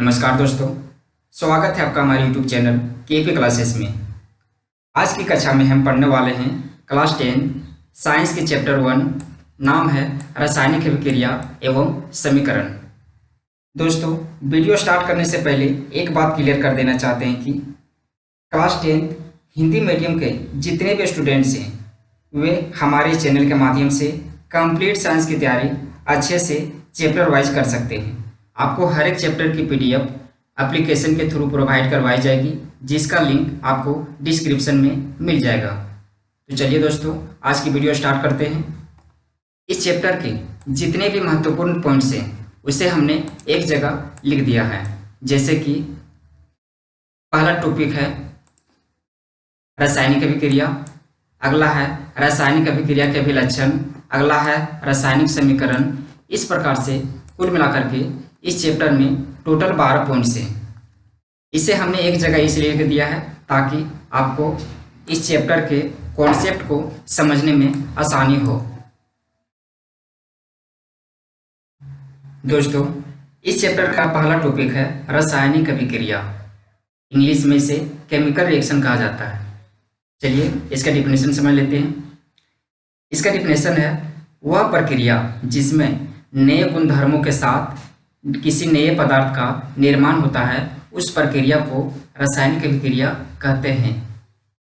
नमस्कार दोस्तों, स्वागत है आपका हमारे YouTube चैनल केपी क्लासेस में। आज की कक्षा में हम पढ़ने वाले हैं क्लास 10 साइंस के चैप्टर 1। नाम है रासायनिक अभिक्रिया एवं समीकरण। दोस्तों, वीडियो स्टार्ट करने से पहले एक बात क्लियर कर देना चाहते हैं कि क्लास 10 हिंदी मीडियम के जितने भी स्टूडेंट्स हैं वे हमारे चैनल के माध्यम से कंप्लीट साइंस की तैयारी अच्छे से चैप्टर वाइज कर सकते हैं। आपको हर एक चैप्टर की PDF एप्लीकेशन के थ्रू प्रोवाइड करवाई जाएगी, जिसका लिंक आपको डिस्क्रिप्शन में मिल जाएगा। तो चलिए दोस्तों, आज की वीडियो स्टार्ट करते हैं। इस चैप्टर के जितने भी महत्वपूर्ण पॉइंट्स हैं उसे हमने एक जगह लिख दिया है। जैसे कि पहला टॉपिक है रासायनिक अभिक्रिया, अगला है रासायनिक अभिक्रिया के अभिलक्षण, अगला है रासायनिक समीकरण। इस प्रकार से कुल मिलाकर के इस चैप्टर में टोटल 12 पॉइंट्स हैं। इसे हमने एक जगह इसलिए लिख दिया है ताकि आपको इस चैप्टर के कॉन्सेप्ट को समझने में आसानी हो। दोस्तों, इस चैप्टर का पहला टॉपिक है रासायनिक अभिक्रिया। इंग्लिश में इसे केमिकल रिएक्शन कहा जाता है। चलिए इसका डिफिनेशन समझ लेते हैं। इसका डिफिनेशन है वह प्रक्रिया जिसमें नए गुणधर्मों के साथ किसी नए पदार्थ का निर्माण होता है, उस प्रक्रिया को रासायनिक अभिक्रिया कहते हैं।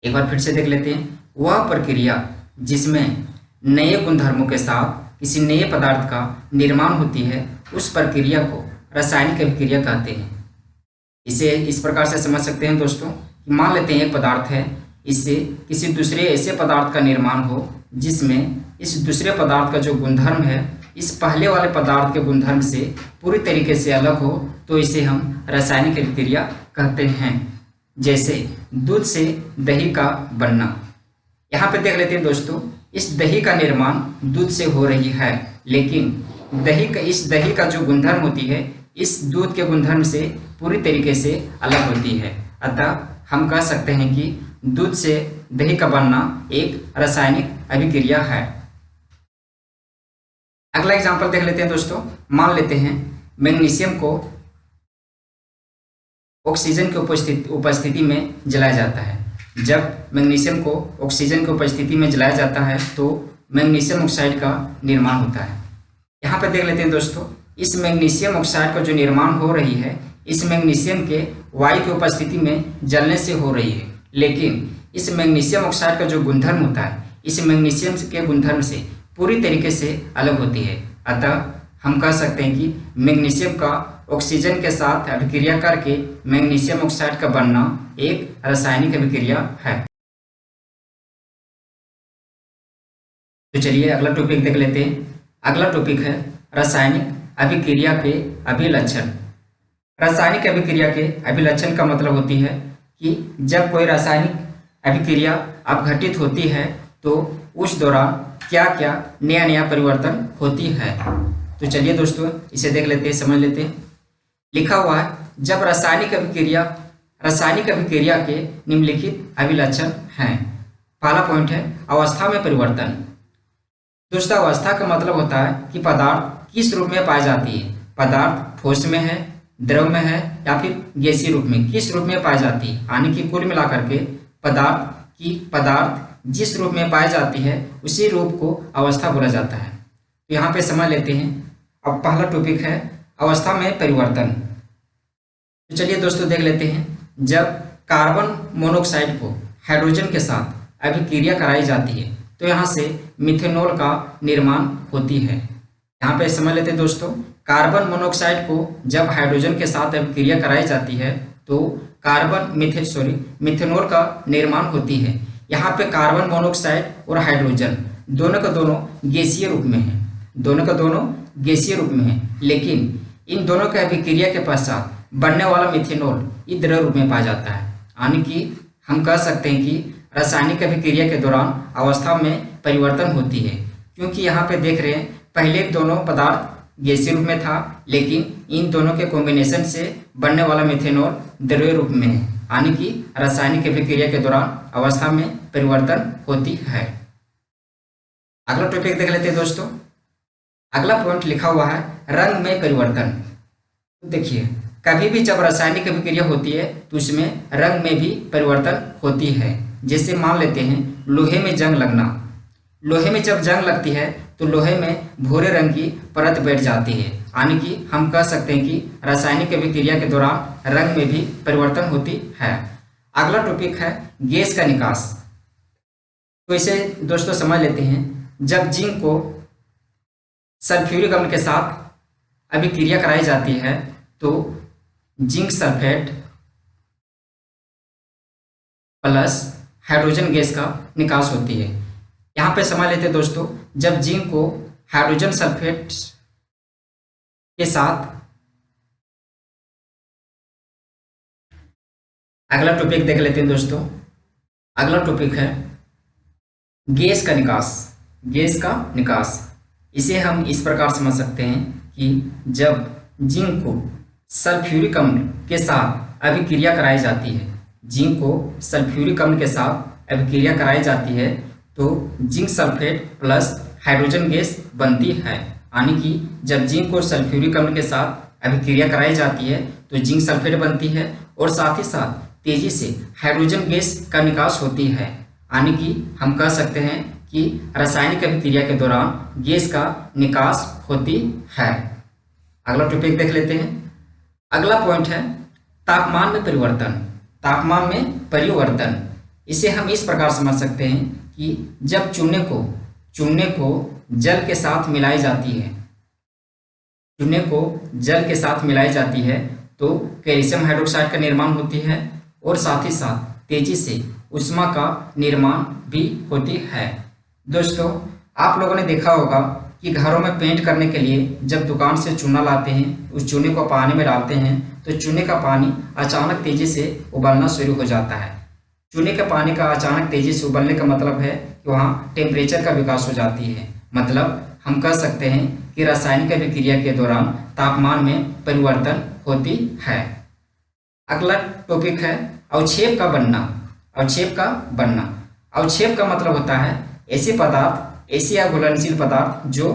एक बार फिर से देख लेते हैं। वह प्रक्रिया जिसमें नए गुणधर्मों के साथ किसी नए पदार्थ का निर्माण होती है, उस प्रक्रिया को रासायनिक अभिक्रिया कहते हैं। इसे इस प्रकार से समझ सकते हैं दोस्तों कि मान लेते हैं एक पदार्थ है, इससे किसी दूसरे ऐसे पदार्थ का निर्माण हो जिसमें इस दूसरे पदार्थ का जो गुणधर्म है इस पहले वाले पदार्थ के गुणधर्म से पूरी तरीके से अलग हो, तो इसे हम रासायनिक अभिक्रिया कहते हैं। जैसे दूध से दही का बनना। यहाँ पे देख लेते हैं दोस्तों, इस दही का निर्माण दूध से हो रही है, लेकिन इस दही का जो गुणधर्म होती है इस दूध के गुणधर्म से पूरी तरीके से अलग होती है। अतः हम कह सकते हैं कि दूध से दही का बनना एक रासायनिक अभिक्रिया है। अगला एग्जांपल देख लेते हैं दोस्तों। मान लेते हैं मैग्नीशियम को ऑक्सीजन की उपस्थिति में जलाया जाता है। जब मैग्नीशियम को ऑक्सीजन की उपस्थिति में जलाया जाता है तो मैग्नीशियम ऑक्साइड का निर्माण होता है। यहाँ पे देख लेते हैं दोस्तों, इस मैग्नीशियम ऑक्साइड का जो निर्माण हो रही है इस मैग्नीशियम के वायु की उपस्थिति में जलने से हो रही है, लेकिन इस मैग्नीशियम ऑक्साइड का जो गुणधर्म होता है इस मैग्नीशियम के गुणधर्म से पूरी तरीके से अलग होती है। अतः हम कह सकते हैं कि मैग्नीशियम का ऑक्सीजन के साथ अभिक्रिया करके मैग्नीशियम ऑक्साइड का बनना एक रासायनिक अभिक्रिया है। तो चलिए अगला टॉपिक देख लेते हैं। अगला टॉपिक है रासायनिक अभिक्रिया के अभिलक्षण। रासायनिक अभिक्रिया के अभिलक्षण का मतलब होती है कि जब कोई रासायनिक अभिक्रिया अपघटित होती है तो उस दौरान क्या क्या नया परिवर्तन होती है। तो चलिए दोस्तों इसे देख लेते हैं, समझ लेते हैं। लिखा हुआ है जब रासायनिक अभिक्रिया के निम्नलिखित अभिलक्षण हैं। पहला पॉइंट है अवस्था में परिवर्तन। दोस्तों, अवस्था का मतलब होता है कि पदार्थ किस रूप में पाई जाती है। पदार्थ ठोस में है, द्रव में है या फिर गैसीय रूप में, किस रूप में पाई जाती है। यानी कि कुल मिलाकर के पदार्थ जिस रूप में पाई जाती है उसी रूप को अवस्था बोला जाता है। तो यहाँ पे समझ लेते हैं। अब पहला टॉपिक है अवस्था में परिवर्तन। तो चलिए दोस्तों देख लेते हैं। जब कार्बन मोनोऑक्साइड को हाइड्रोजन के साथ अभिक्रिया कराई जाती है तो यहाँ से मिथेनॉल का निर्माण होती है। यहाँ पे समझ लेते हैं दोस्तों, कार्बन मोनोऑक्साइड को जब हाइड्रोजन के साथ अभिक्रिया कराई जाती है तो मिथेनॉल का निर्माण होती है। यहाँ पे कार्बन मोनोऑक्साइड और हाइड्रोजन दोनों का दोनों गैसीय रूप में है, लेकिन इन दोनों के अभिक्रिया के पश्चात बनने वाला मिथेनॉल ये द्रव रूप में पाया जाता है। यानी कि हम कह सकते हैं कि रासायनिक अभिक्रिया के दौरान अवस्था में परिवर्तन होती है, क्योंकि यहाँ पे देख रहे हैं पहले दोनों पदार्थ गैसीय रूप में था, लेकिन इन दोनों के कॉम्बिनेशन से बनने वाला मिथेनॉल द्रव्य रूप में है। यानी कि रासायनिक अभिक्रिया के दौरान अवस्था में परिवर्तन होती है। अगला टॉपिक देख लेते हैं दोस्तों। अगला पॉइंट लिखा हुआ है रंग में परिवर्तन। देखिए कभी भी जब रासायनिक अभिक्रिया होती है तो उसमें रंग में भी परिवर्तन होती है। जैसे मान लेते हैं लोहे में जंग लगना। लोहे में जब जंग लगती है तो लोहे में भूरे रंग की परत बैठ जाती है, यानी कि हम कह सकते हैं कि रासायनिक अभिक्रिया के दौरान रंग में भी परिवर्तन होती है। अगला टॉपिक है गैस का निकास। तो इसे दोस्तों समझ लेते हैं। जब जिंक को सल्फ्यूरिक अम्ल के साथ अभिक्रिया कराई जाती है तो zinc sulphate plus hydrogen gas का निकास होती है। यहाँ पे समझ लेते हैं दोस्तों, जब जिंक को हाइड्रोजन सल्फेट के साथ, अगला टॉपिक देख लेते हैं दोस्तों। अगला टॉपिक है गैस का निकास। गैस का निकास इसे हम इस प्रकार समझ सकते हैं कि जब जिंक को सल्फ्यूरिक अम्ल के साथ अभिक्रिया कराई जाती है, जिंक को सल्फ्यूरिक अम्ल के साथ अभिक्रिया कराई जाती है तो zinc sulphate plus hydrogen gas बनती है। यानी कि जब जिंक को सल्फ्यूरिक अम्ल के साथ अभिक्रिया कराई जाती है तो जिंक सल्फेट बनती है और साथ ही साथ तेजी से हाइड्रोजन गैस का निकास होती है। यानी कि हम कह सकते हैं कि रासायनिक अभिक्रिया के दौरान गैस का निकास होती है। अगला टॉपिक देख लेते हैं। अगला पॉइंट है तापमान में परिवर्तन। तापमान में परिवर्तन इसे हम इस प्रकार समझ सकते हैं कि जब चूने को जल के साथ मिलाई जाती है, चूने को जल के साथ मिलाई जाती है तो कैल्शियम हाइड्रोक्साइड का निर्माण होती है और साथ ही साथ तेजी से ऊष्मा का निर्माण भी होती है। दोस्तों आप लोगों ने देखा होगा कि घरों में पेंट करने के लिए जब दुकान से चूना लाते हैं, उस चूने को पानी में डालते हैं तो चूने का पानी अचानक तेजी से उबलना शुरू हो जाता है। चूने के पानी का अचानक तेजी से उबलने का मतलब है कि वहाँ टेम्परेचर का विकास हो जाती है। मतलब हम कह सकते हैं कि रासायनिक अभिक्रिया के दौरान तापमान में परिवर्तन होती है। अगला टॉपिक है अवक्षेप का बनना। अवक्षेप का बनना, अवक्षेप का मतलब होता है ऐसे पदार्थ, ऐसे या घुलनशील पदार्थ जो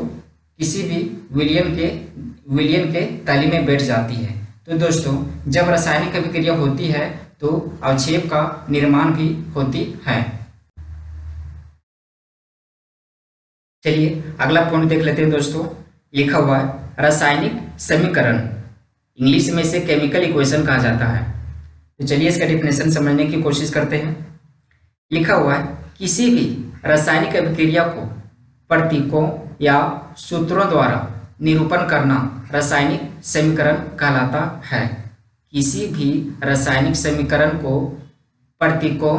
किसी भी विलयन के तली में बैठ जाती है। तो दोस्तों जब रासायनिक अभिक्रिया होती है तो अवक्षेप का निर्माण भी होती है। चलिए अगला पॉइंट देख लेते हैं दोस्तों। लिखा हुआ है रासायनिक समीकरण, इंग्लिश में इसे केमिकल इक्वेशन कहा जाता है। तो चलिए इसका डेफिनेशन समझने की कोशिश करते हैं। लिखा हुआ है किसी भी रासायनिक अभिक्रिया को प्रतीकों या सूत्रों द्वारा निरूपण करना रासायनिक समीकरण कहलाता है। किसी भी रासायनिक समीकरण को प्रतीकों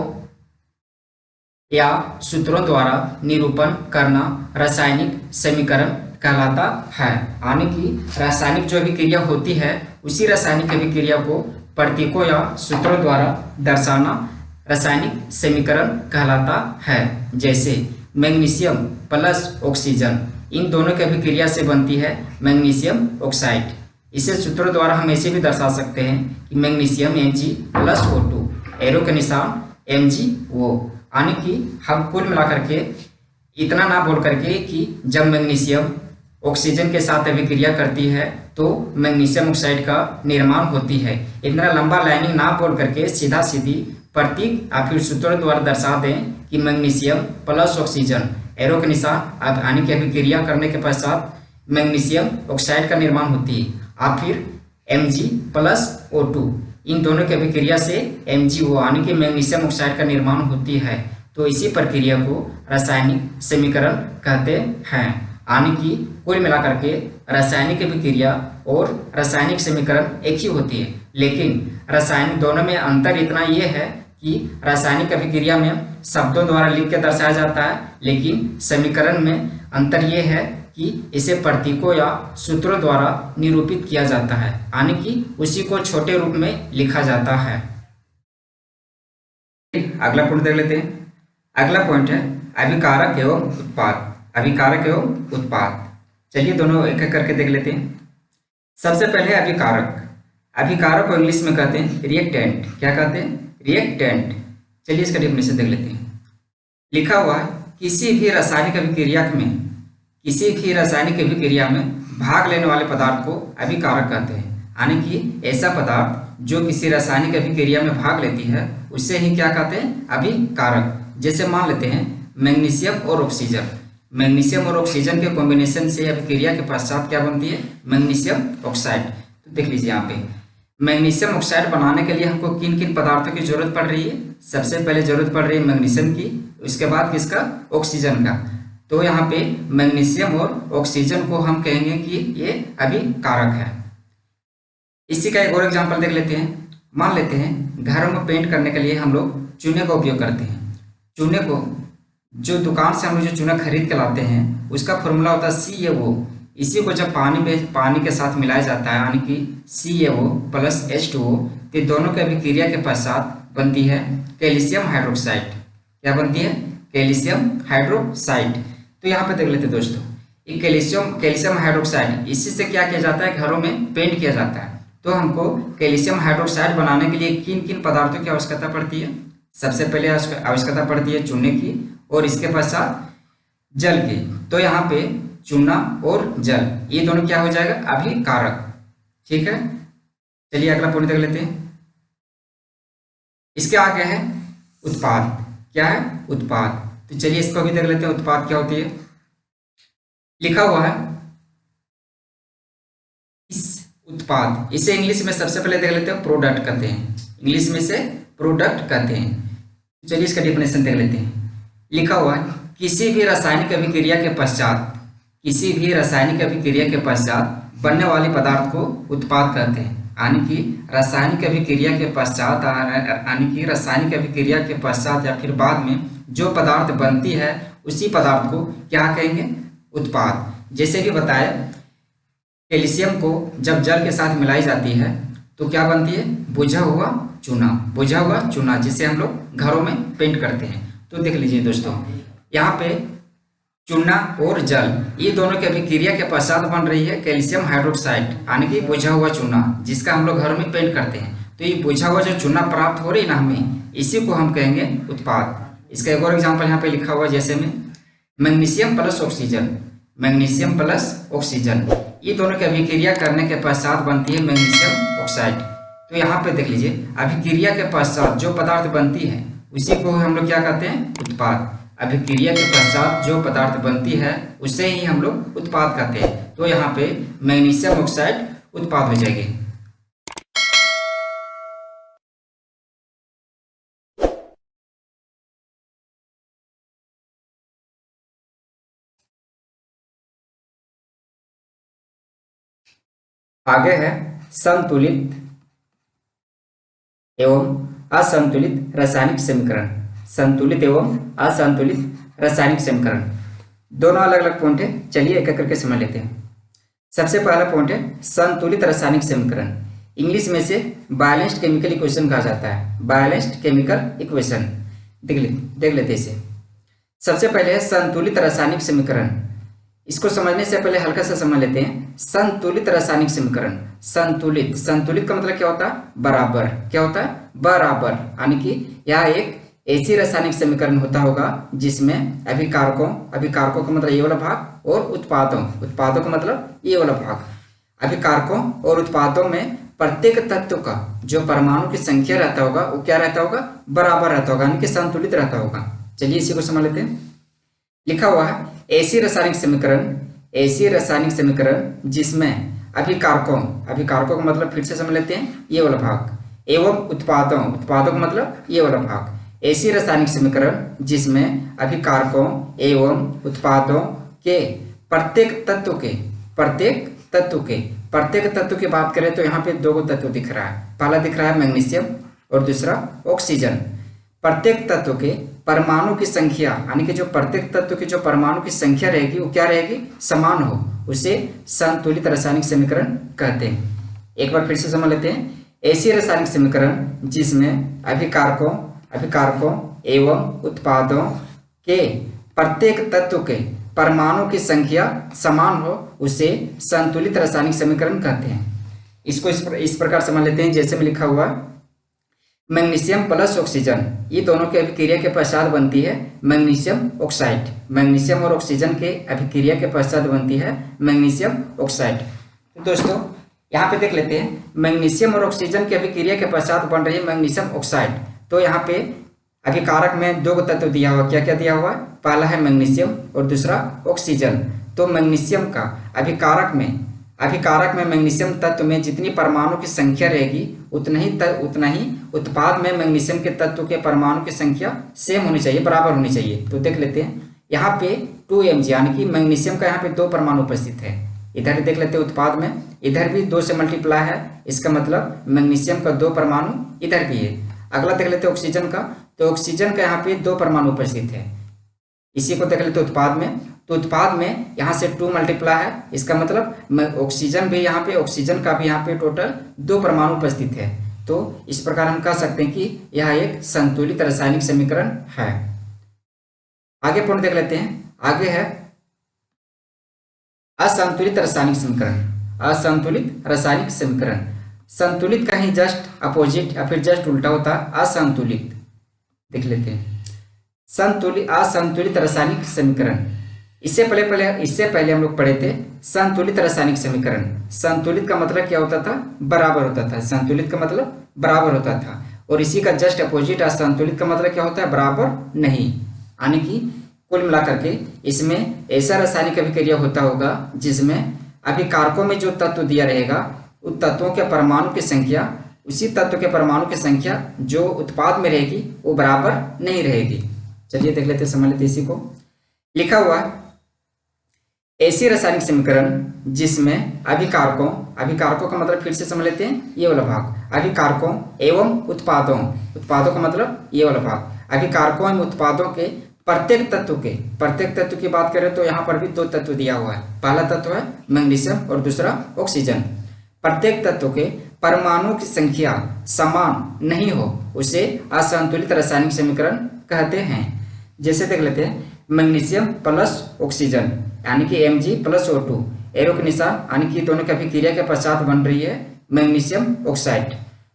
या सूत्रों द्वारा निरूपण करना रासायनिक समीकरण कहलाता है। यानी कि रासायनिक जो अभिक्रिया होती है उसी रासायनिक अभिक्रिया को प्रतीकों या सूत्रों द्वारा दर्शाना रासायनिक समीकरण कहलाता है। जैसे मैग्नीशियम प्लस ऑक्सीजन, इन दोनों की अभिक्रिया से बनती है मैग्नीशियम ऑक्साइड। इसे सूत्रों द्वारा हम ऐसे भी दर्शा सकते हैं कि मैग्नीशियम Mg+O2, एरो के निशान MgO। यानी कि हम कुल मिलाकर के इतना ना बोल करके कि जब मैग्नीशियम ऑक्सीजन के साथ अभिक्रिया करती है तो मैग्नीशियम ऑक्साइड का निर्माण होती है, इतना लंबा लाइनिंग ना बोल करके सीधा सीधी प्रतीक या फिर सूत्रों द्वारा दर्शा दें कि मैग्नीशियम प्लस ऑक्सीजन, एरो के निशान यानी कि अभिक्रिया करने के पश्चात मैग्नीशियम ऑक्साइड का निर्माण होती है, और फिर Mg+O2, इन दोनों की अभिक्रिया से MgO यानी कि मैग्नीशियम ऑक्साइड का निर्माण होती है। तो इसी प्रक्रिया को रासायनिक समीकरण कहते हैं। यानी कि कुल मिलाकर के रासायनिक अभिक्रिया और रासायनिक समीकरण एक ही होती है, लेकिन रासायनिक दोनों में अंतर इतना ये है कि रासायनिक अभिक्रिया में शब्दों द्वारा लिख के दर्शाया जाता है, लेकिन समीकरण में अंतर ये है कि इसे प्रतीकों या सूत्रों द्वारा निरूपित किया जाता है, यानी कि उसी को छोटे रूप में लिखा जाता है। अगला पॉइंट देख लेते हैं। अगला पॉइंट है अभिकारक एवं उत्पाद। अभिकारक एवं उत्पाद, चलिए दोनों एक एक करके देख लेते हैं। सबसे पहले अभिकारक। अभिकारक को इंग्लिश में कहते हैं रिएक्टेंट। क्या कहते हैं? रिएक्टेंट। चलिए इसका डेफिनेशन देख लेते हैं। लिखा हुआ है किसी भी रासायनिक अभिक्रिया में भाग लेने वाले पदार्थ को अभिकारक कहते हैं। यानी कि ऐसा पदार्थ जो किसी रासायनिक अभिक्रिया में भाग लेती है उससे ही क्या कहते हैं, अभिकारक। जैसे मान लेते हैं मैग्नीशियम और ऑक्सीजन, मैग्नीशियम और ऑक्सीजन के कॉम्बिनेशन से अभिक्रिया के पश्चात क्या बनती है, मैग्नीशियम ऑक्साइड। तो देख लीजिए यहाँ पे मैग्नीशियम ऑक्साइड बनाने के लिए हमको किन किन पदार्थों की जरूरत पड़ रही है। सबसे पहले जरूरत पड़ रही है मैग्नीशियम की, उसके बाद किसका, ऑक्सीजन का। तो यहाँ पे मैग्नीशियम और ऑक्सीजन को हम कहेंगे कि ये अभिकारक है। इसी का एक और एग्जांपल देख लेते हैं। मान लेते हैं घरों में पेंट करने के लिए हम लोग चूने का उपयोग करते हैं। चूने को जो दुकान से हम लोग जो चूना खरीद के लाते हैं उसका फॉर्मूला होता है CaO। इसी को जब पानी के साथ मिलाया जाता है यानी कि CaO प्लस H2O, तो दोनों के अभिक्रिया के पश्चात बनती है कैल्शियम हाइड्रोक्साइड। क्या बनती है, कैल्शियम हाइड्रोक्साइड। तो यहाँ पे देख लेते हैं दोस्तों, ये कैल्शियम हाइड्रोक्साइड, इसी से क्या किया जाता है, घरों में पेंट किया जाता है। तो हमको कैल्शियम हाइड्रोक्साइड बनाने के लिए किन किन पदार्थों की आवश्यकता पड़ती है। सबसे पहले आवश्यकता पड़ती है चूने की और इसके पश्चात जल की। तो यहाँ पे चूना और जल ये दोनों क्या हो जाएगा, अभिकारक। ठीक है, चलिए अगला पॉइंट देख लेते हैं। इसके आगे है उत्पाद। क्या है, उत्पाद। तो चलिए इसको भी देख लेते हैं, उत्पाद क्या होती है। लिखा हुआ है इस उत्पाद, इसे इंग्लिश में सबसे पहले देख लेते हैं प्रोडक्ट कहते हैं, इंग्लिश में से प्रोडक्ट कहते हैं। चलिए इसका डेफिनेशन देख लेते हैं। लिखा हुआ है किसी भी रासायनिक अभिक्रिया के पश्चात, किसी भी रासायनिक अभिक्रिया के पश्चात बनने वाले पदार्थ को उत्पाद कहते हैं। यानी कि रासायनिक अभिक्रिया के पश्चात, यानी कि रासायनिक अभिक्रिया के पश्चात या फिर बाद में जो पदार्थ बनती है उसी पदार्थ को क्या कहेंगे, उत्पाद। जैसे कि बताया कैल्शियम को जब जल के साथ मिलाई जाती है तो क्या बनती है, बुझा हुआ चूना, बुझा हुआ चूना, जिसे हम लोग घरों में पेंट करते हैं। तो देख लीजिए दोस्तों, यहाँ पे चूना और जल ये दोनों की अभिक्रिया के पश्चात बन रही है कैल्शियम हाइड्रोक्साइड, यानी कि बुझा हुआ चूना, जिसका हम लोग घरों में पेंट करते हैं। तो ये बुझा हुआ जो चूना प्राप्त हो रही है ना हमें, इसी को हम कहेंगे उत्पाद। इसका एक और एग्जाम्पल यहाँ पे लिखा हुआ, जैसे में magnesium plus oxygen, magnesium plus oxygen ये दोनों की अभिक्रिया करने के पश्चात बनती है मैग्नीशियम ऑक्साइड। तो यहाँ पे देख लीजिए अभिक्रिया के पश्चात जो पदार्थ बनती है उसी को हम लोग क्या कहते हैं, उत्पाद। अभिक्रिया के पश्चात जो पदार्थ बनती है उसे ही हम लोग उत्पाद कहते हैं। तो यहाँ पे मैग्नीशियम ऑक्साइड उत्पाद हो जाएगी। आगे है संतुलित एवं असंतुलित रासायनिक समीकरण। संतुलित एवं असंतुलित रासायनिक समीकरण दोनों अलग अलग पॉइंट है। चलिए एक एक करके समझ लेते हैं। सबसे पहला पॉइंट है संतुलित रासायनिक समीकरण। इंग्लिश में से बैलेंस्ड केमिकल इक्वेशन कहा जाता है, बैलेंस्ड केमिकल इक्वेशन। देख लेते हैं इसे। सबसे पहले है संतुलित रासायनिक समीकरण। इसको समझने से पहले हल्का सा समझ लेते हैं संतुलित रासायनिक समीकरण। संतुलित, संतुलित का मतलब क्या होता है, बराबर। क्या होता है, बराबर। यानी कि यह एक ऐसी रासायनिक समीकरण होता होगा जिसमें अभिकारकों का मतलब ये वाला भाग और उत्पादों का मतलब ये वाला भाग। अभिकारकों और उत्पादों में प्रत्येक तत्व का जो परमाणु की संख्या रहता होगा वो क्या रहता होगा, बराबर रहता होगा, यानी कि संतुलित रहता होगा। चलिए इसी को समझ लेते हैं। लिखा हुआ है ऐसी रासायनिक समीकरण जिसमें अभिकारकों का मतलब फिर से समझ लेते हैं ये वाला भाग, एवं उत्पादों का मतलब ये वाला भाग। ऐसी रासायनिक समीकरण जिसमें अभिकारकों एवं उत्पादों के प्रत्येक तत्व की बात करें तो यहाँ पे दो तत्व दिख रहा है। पहला दिख रहा है मैग्नीशियम और दूसरा ऑक्सीजन। प्रत्येक तत्व के परमाणु की संख्या, यानी कि जो प्रत्येक तत्व की जो परमाणु की संख्या रहेगी वो क्या रहेगी, समान हो, उसे संतुलित रासायनिक समीकरण कहते हैं। एक बार फिर से समझ लेते हैं। ऐसी रासायनिक समीकरण जिसमें अभिकारकों एवं उत्पादों के प्रत्येक तत्व के परमाणु की संख्या समान हो उसे संतुलित रासायनिक समीकरण कहते हैं। इसको इस प्रकार समझ लेते हैं, जैसे में लिखा हुआ मैग्नीशियम प्लस ऑक्सीजन ये दोनों के अभिक्रिया के पश्चात बनती है मैग्नीशियम ऑक्साइड। मैग्नीशियम और ऑक्सीजन के अभिक्रिया के पश्चात बनती है मैग्नीशियम ऑक्साइड। तो दोस्तों यहाँ पे देख लेते हैं, मैग्नीशियम और ऑक्सीजन की अभिक्रिया के पश्चात बन रही है मैग्नीशियम ऑक्साइड। तो यहाँ पे अभिकारक में दो तत्व दिया हुआ, क्या क्या दिया हुआ है, पहला है मैग्नीशियम और दूसरा ऑक्सीजन। तो मैग्नीशियम का अभिकारक में मैग्नीशियम तत्व में जितनी परमाणु की संख्या रहेगी उतना ही उत्पाद में मैग्नीशियम के तत्व के परमाणु की संख्या सेम होनी चाहिए, बराबर होनी चाहिए। तो देख लेते हैं, यहाँ पे 2mg यानी कि मैग्नीशियम का यहाँ पे 2 परमाणु उपस्थित है। इधर देख लेते हैं उत्पाद में, इधर भी 2 से मल्टीप्लाई है, इसका मतलब मैग्नीशियम का 2 परमाणु इधर भी है। अगला देख लेते हैं ऑक्सीजन का, तो ऑक्सीजन का यहाँ पे 2 परमाणु उपस्थित है। इसी को देख लेते हैं उत्पाद में, तो उत्पाद में यहाँ से 2 मल्टीप्लाई है, इसका मतलब ऑक्सीजन भी यहाँ पे, ऑक्सीजन का भी यहाँ पे टोटल 2 परमाणु उपस्थित है। तो इस प्रकार हम कह सकते हैं कि यह एक संतुलित रासायनिक समीकरण है। आगे पॉइंट देख लेते हैं, आगे है असंतुलित रासायनिक समीकरण। असंतुलित रासायनिक समीकरण, संतुलित का ही जस्ट अपोजिट या फिर जस्ट उल्टा होता है असंतुलित। देख लेते हैं असंतुलित रासायनिक समीकरण। इससे पहले हम लोग पढ़े थे संतुलित रासायनिक समीकरण। संतुलित का मतलब क्या होता था, बराबर होता था। संतुलित का मतलब बराबर होता था, और इसी का जस्ट अपोजिट असंतुलित का मतलब क्या होता है, बराबर नहीं। यानी कि कुल मिलाकर के इसमें ऐसा रासायनिक अभिक्रिया होता होगा जिसमें अभिकारकों में जो तत्व दिया रहेगा उन तत्वों के परमाणु की संख्या, उसी तत्व के परमाणु की संख्या जो उत्पाद में रहेगी वो बराबर नहीं रहेगी। चलिए देख लेते, समझ लेते इसी को। लिखा हुआ है ऐसी रासायनिक समीकरण जिसमें अभिकारकों का मतलब फिर से समझ लेते हैं, ये वाला भाग, अभिकारकों एवं उत्पादों का मतलब ये वाला भाग, अभिकारकों एवं उत्पादों के प्रत्येक तत्व की बात करें तो यहाँ पर भी 2 तत्व दिया हुआ है। पहला तत्व है मैग्नीशियम और दूसरा ऑक्सीजन। प्रत्येक तत्व के परमाणु की संख्या समान नहीं हो उसे असंतुलित रासायनिक समीकरण कहते हैं। जैसे देख लेते हैं, मैग्नीशियम प्लस ऑक्सीजन यानी कि Mg प्लस O2, एरो के निशान यानी कि दोनों की अभिक्रिया के पश्चात बन रही है मैग्नीशियम ऑक्साइड।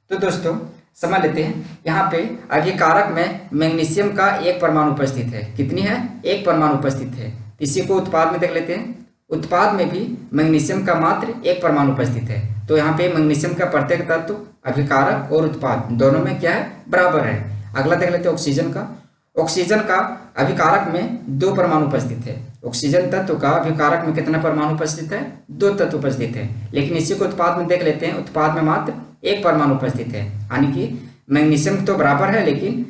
तो दोस्तों समझ लेते हैं, यहाँ पे अभिकारक में मैग्नीशियम का 1 परमाणु उपस्थित है। कितनी है, 1 परमाणु उपस्थित है। इसी को उत्पाद में देख लेते हैं, उत्पाद में भी मैग्नीशियम का मात्र 1 परमाणु उपस्थित है। तो यहाँ पे मैग्नीशियम का प्रत्येक तत्व अभिकारक और उत्पाद दोनों में क्या है, बराबर है। अगला देख लेते हैं ऑक्सीजन का। ऑक्सीजन का अभिकारक में 2 परमाणु उपस्थित है। ऑक्सीजन तत्व का अभिकारक में कितना परमाणु उपस्थित है, 2 तत्व उपस्थित है। लेकिन इसी को उत्पाद में देख लेते हैं, उत्पाद में मात्र 1 परमाणु उपस्थित है। यानी कि मैग्नीशियम तो बराबर है लेकिन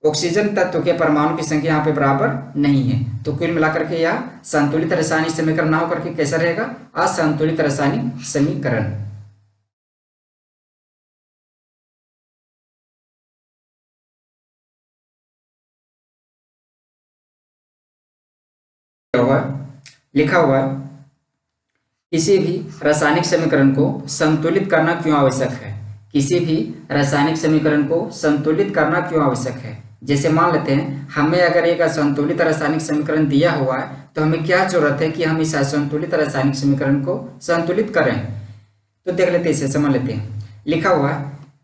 ऑक्सीजन तत्व के परमाणु की संख्या यहाँ पे बराबर नहीं है। तो कुल मिलाकर के यह संतुलित रासायनिक समीकरण ना होकर के कैसा रहेगा, असंतुलित रासायनिक समीकरण। लिखा हुआ है किसी भी रासायनिक समीकरण को संतुलित करना क्यों आवश्यक है। किसी भी रासायनिक समीकरण को संतुलित करना क्यों आवश्यक है। जैसे मान लेते हैं हमें अगर एक असंतुलित रासायनिक समीकरण दिया हुआ है तो हमें क्या जरूरत है कि हम इस असंतुलित रासायनिक समीकरण को संतुलित करें। तो देख लेते हैं, इसे समझ लेते हैं। लिखा हुआ है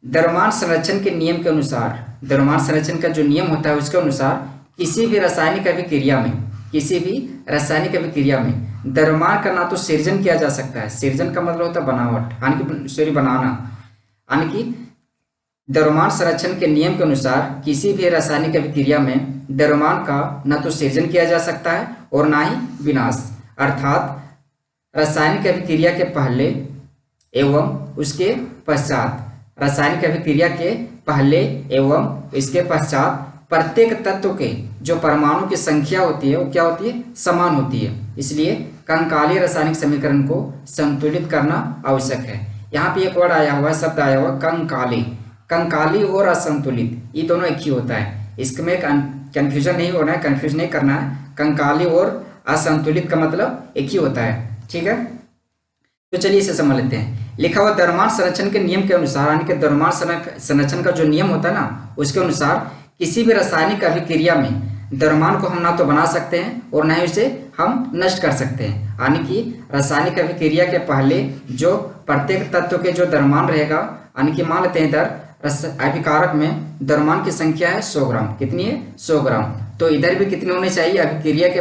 द्रव्यमान संरक्षण के नियम के अनुसार, द्रव्यमान संरक्षण का जो नियम होता है उसके अनुसार किसी भी रासायनिक अभिक्रिया में द्रव्यमान का ना तो सृजन किया जा सकता है, सृजन का मतलब होता है बनावट, यानी कि बनाना, यानी कि द्रव्यमान संरक्षण के नियम के अनुसार किसी भी रासायनिक अभिक्रिया में द्रव्यमान का न तो सृजन किया जा सकता है और ना ही विनाश। अर्थात रासायनिक अभिक्रिया के पहले एवं उसके पश्चात, रासायनिक अभिक्रिया के पहले एवं इसके पश्चात प्रत्येक तत्व के जो परमाणु की संख्या होती है वो क्या होती है, समान होती है। इसलिए कंकाली रासायनिक समीकरण को संतुलित करना आवश्यक है। यहाँ पे एक वर्ड आया हुआ है, शब्द आया हुआ कंकाली। कंकाली और असंतुलित ये दोनों एक ही होता है, इसमें कंफ्यूजन नहीं होना है, कंफ्यूज नहीं करना है। कंकाली और असंतुलित का मतलब एक ही होता है, ठीक है। तो चलिए इसे समझ लेते हैं। लिखा हुआ द्रव्यमान संरक्षण के नियम के अनुसार, यानी कि द्रव्यमान संरक्षण का जो नियम होता है ना उसके अनुसार किसी भी रासायनिक अभिक्रिया में द्रव्यमान को हम ना तो बना सकते हैं और ना ही उसे हम नष्ट कर सकते हैं। यानी कि रासायनिक अभिक्रिया के पहले जो प्रत्येक तत्व के जो द्रव्यमान रहेगा, यानी कि मान लेते हैं इधर अभिकारक में द्रव्यमान की संख्या है 100 ग्राम। कितनी है? 100 ग्राम। तो इधर भी कितने होने चाहिए? अभिक्रिया के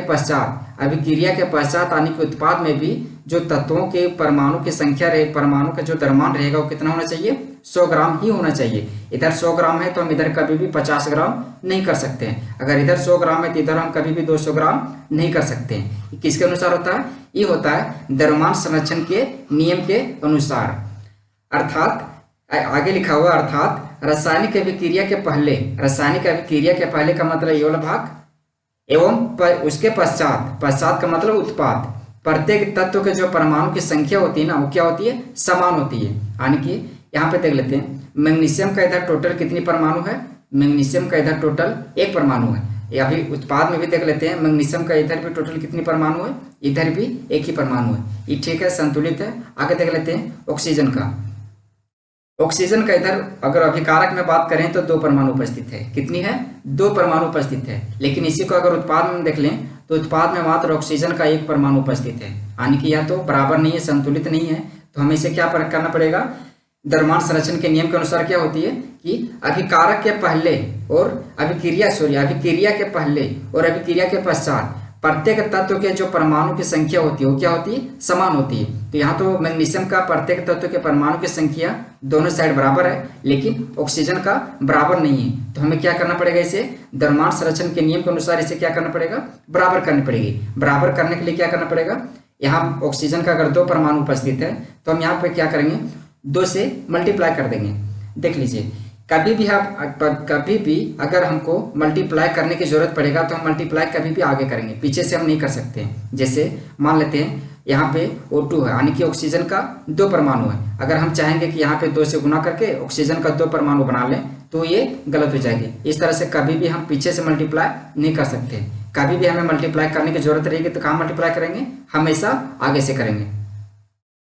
पश्चात आने के उत्पाद में भी जो तत्वों के परमाणु की संख्या रहे, परमाणु का जो द्रव्यमान रहेगा वो कितना होना चाहिए? 100 ग्राम ही होना चाहिए। इधर 100 ग्राम है तो हम इधर कभी भी 50 ग्राम नहीं कर सकते हैं। अगर इधर 100 ग्राम है तो इधर हम कभी भी 200 ग्राम नहीं कर सकते हैं। किसके अनुसार होता है? ये होता है द्रव्यमान संरक्षण के नियम के अनुसार। अर्थात आगे लिखा हुआ अर्थात रासायनिक अभिक्रिया के पहले का मतलब ये वाला भाग एवं उसके पश्चात का मतलब उत्पाद। प्रत्येक तत्व के जो परमाणु की संख्या होती है ना, वो क्या होती है? समान होती है। यानी कि यहाँ पे देख लेते हैं, मैग्नीशियम का इधर टोटल कितनी परमाणु है? मैग्नीशियम का इधर टोटल 1 परमाणु है। या अभी उत्पाद में भी देख लेते हैं, मैग्नीशियम का इधर भी टोटल कितनी परमाणु है? इधर भी 1 ही परमाणु है। ये ठीक है, संतुलित है। आगे देख लेते हैं ऑक्सीजन का इधर अगर अभिकारक में बात करें तो 2 परमाणु उपस्थित है। कितनी है? 2 परमाणु उपस्थित है। लेकिन इसी को अगर उत्पाद में देख लें तो उत्पाद में मात्र ऑक्सीजन का 1 परमाणु उपस्थित है। यानी कि यह तो बराबर नहीं है, संतुलित नहीं है। तो हमें इसे क्या करना पड़ेगा? द्रव्यमान संरक्षण के नियम के अनुसार क्या होती है कि अभिकारक के पहले और अभिक्रिया के पहले और अभिक्रिया के पश्चात प्रत्येक तत्व के जो परमाणु की संख्या होती है वो क्या होती है? समान होती है। तो यहाँ तो मैग्नीशियम का प्रत्येक तत्व के परमाणु की संख्या दोनों साइड बराबर है, लेकिन ऑक्सीजन का बराबर नहीं है। तो हमें क्या करना पड़ेगा? इसे द्रव्यमान संरक्षण के नियम के अनुसार इसे क्या करना पड़ेगा? बराबर करनी पड़ेगी। बराबर करने के लिए क्या करना पड़ेगा? यहाँ ऑक्सीजन का अगर 2 परमाणु उपस्थित है तो हम यहाँ पे क्या करेंगे? 2 से मल्टीप्लाई कर देंगे। देख लीजिए, कभी भी अगर हमको मल्टीप्लाई करने की जरूरत पड़ेगा तो हम मल्टीप्लाई कभी भी आगे करेंगे, पीछे से हम नहीं कर सकते। जैसे मान लेते हैं यहाँ पे O2 है, यानी कि ऑक्सीजन का 2 परमाणु है। अगर हम चाहेंगे कि यहाँ पे 2 से गुना करके ऑक्सीजन का 2 परमाणु बना लें तो ये गलत हो जाएगी। इस तरह से कभी भी हम पीछे से मल्टीप्लाई नहीं कर सकते। कभी भी हमें मल्टीप्लाई करने की जरूरत रहेगी तो कहाँ मल्टीप्लाई करेंगे? हमेशा आगे से करेंगे।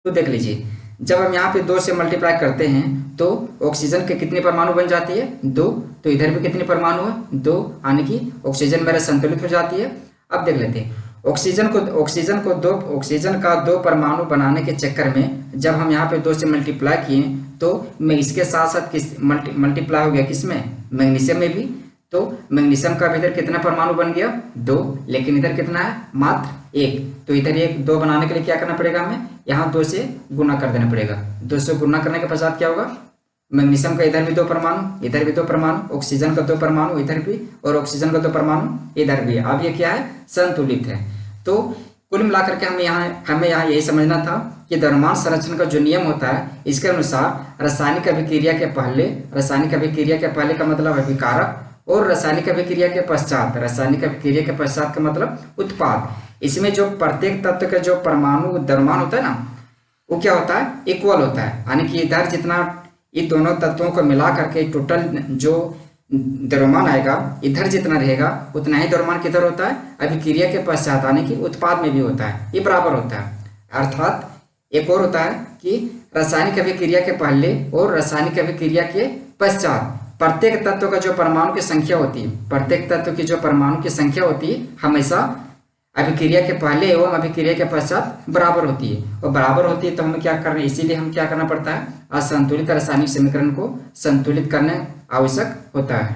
तो देख लीजिए, जब हम यहाँ पे 2 से मल्टीप्लाई करते हैं तो ऑक्सीजन के कितने परमाणु बन जाती है? 2। तो इधर भी कितने परमाणु है? 2। यानी कि ऑक्सीजन मेरा संतुलित हो जाती है। अब देख लेते हैं, ऑक्सीजन का 2 परमाणु बनाने के चक्कर में जब हम यहाँ पे 2 से मल्टीप्लाई किए तो मैं इसके साथ साथ किस मल्टीप्लाई हो गया? किसमें? मैग्नीशियम में भी। तो मैग्नीशियम का इधर कितना परमाणु बन गया? 2। लेकिन इधर कितना है? मात्र 1। तो इधर 2 बनाने के लिए क्या करना पड़ेगा? हमें यहाँ 2 से गुना कर देना पड़ेगा। 2 से गुना करने के पश्चात क्या होगा? मैग्नीशियम का इधर भी 2 परमाणु, इधर भी 2 परमाणु, ऑक्सीजन का 2 परमाणु इधर भी और ऑक्सीजन का 2 परमाणु इधर भी। अब ये क्या है? संतुलित है। तो कुल मिलाकर के हमें यहाँ यही समझना था कि द्रव्यमान संरक्षण का जो नियम होता है इसके अनुसार रासायनिक अभिक्रिया के पहले का मतलब अभिकारक और रासायनिक अभिक्रिया के पश्चात का मतलब उत्पाद। इसमें जो प्रत्येक तत्व का जो परमाणु द्रव्यमान होता है ना, वो क्या होता है? इक्वल होता है। यानी कि इधर जितना ये दोनों तत्वों को मिला करके टोटल जो द्रव्यमान आएगा, इधर जितना रहेगा उतना ही द्रव्यमान किधर होता है? अभिक्रिया के पश्चात यानी कि उत्पाद में भी होता है। ये बराबर होता है। अर्थात एक और होता है कि रासायनिक अभिक्रिया के पहले और रासायनिक अभिक्रिया के पश्चात प्रत्येक तत्व का जो परमाणु की संख्या होती है, हमेशा अभिक्रिया के पहले एवं अभिक्रिया के पश्चात बराबर होती है। और बराबर होती है तो हमें क्या करना है? इसीलिए हम क्या करना पड़ता है? असंतुलित रासायनिक समीकरण को संतुलित करना आवश्यक होता है।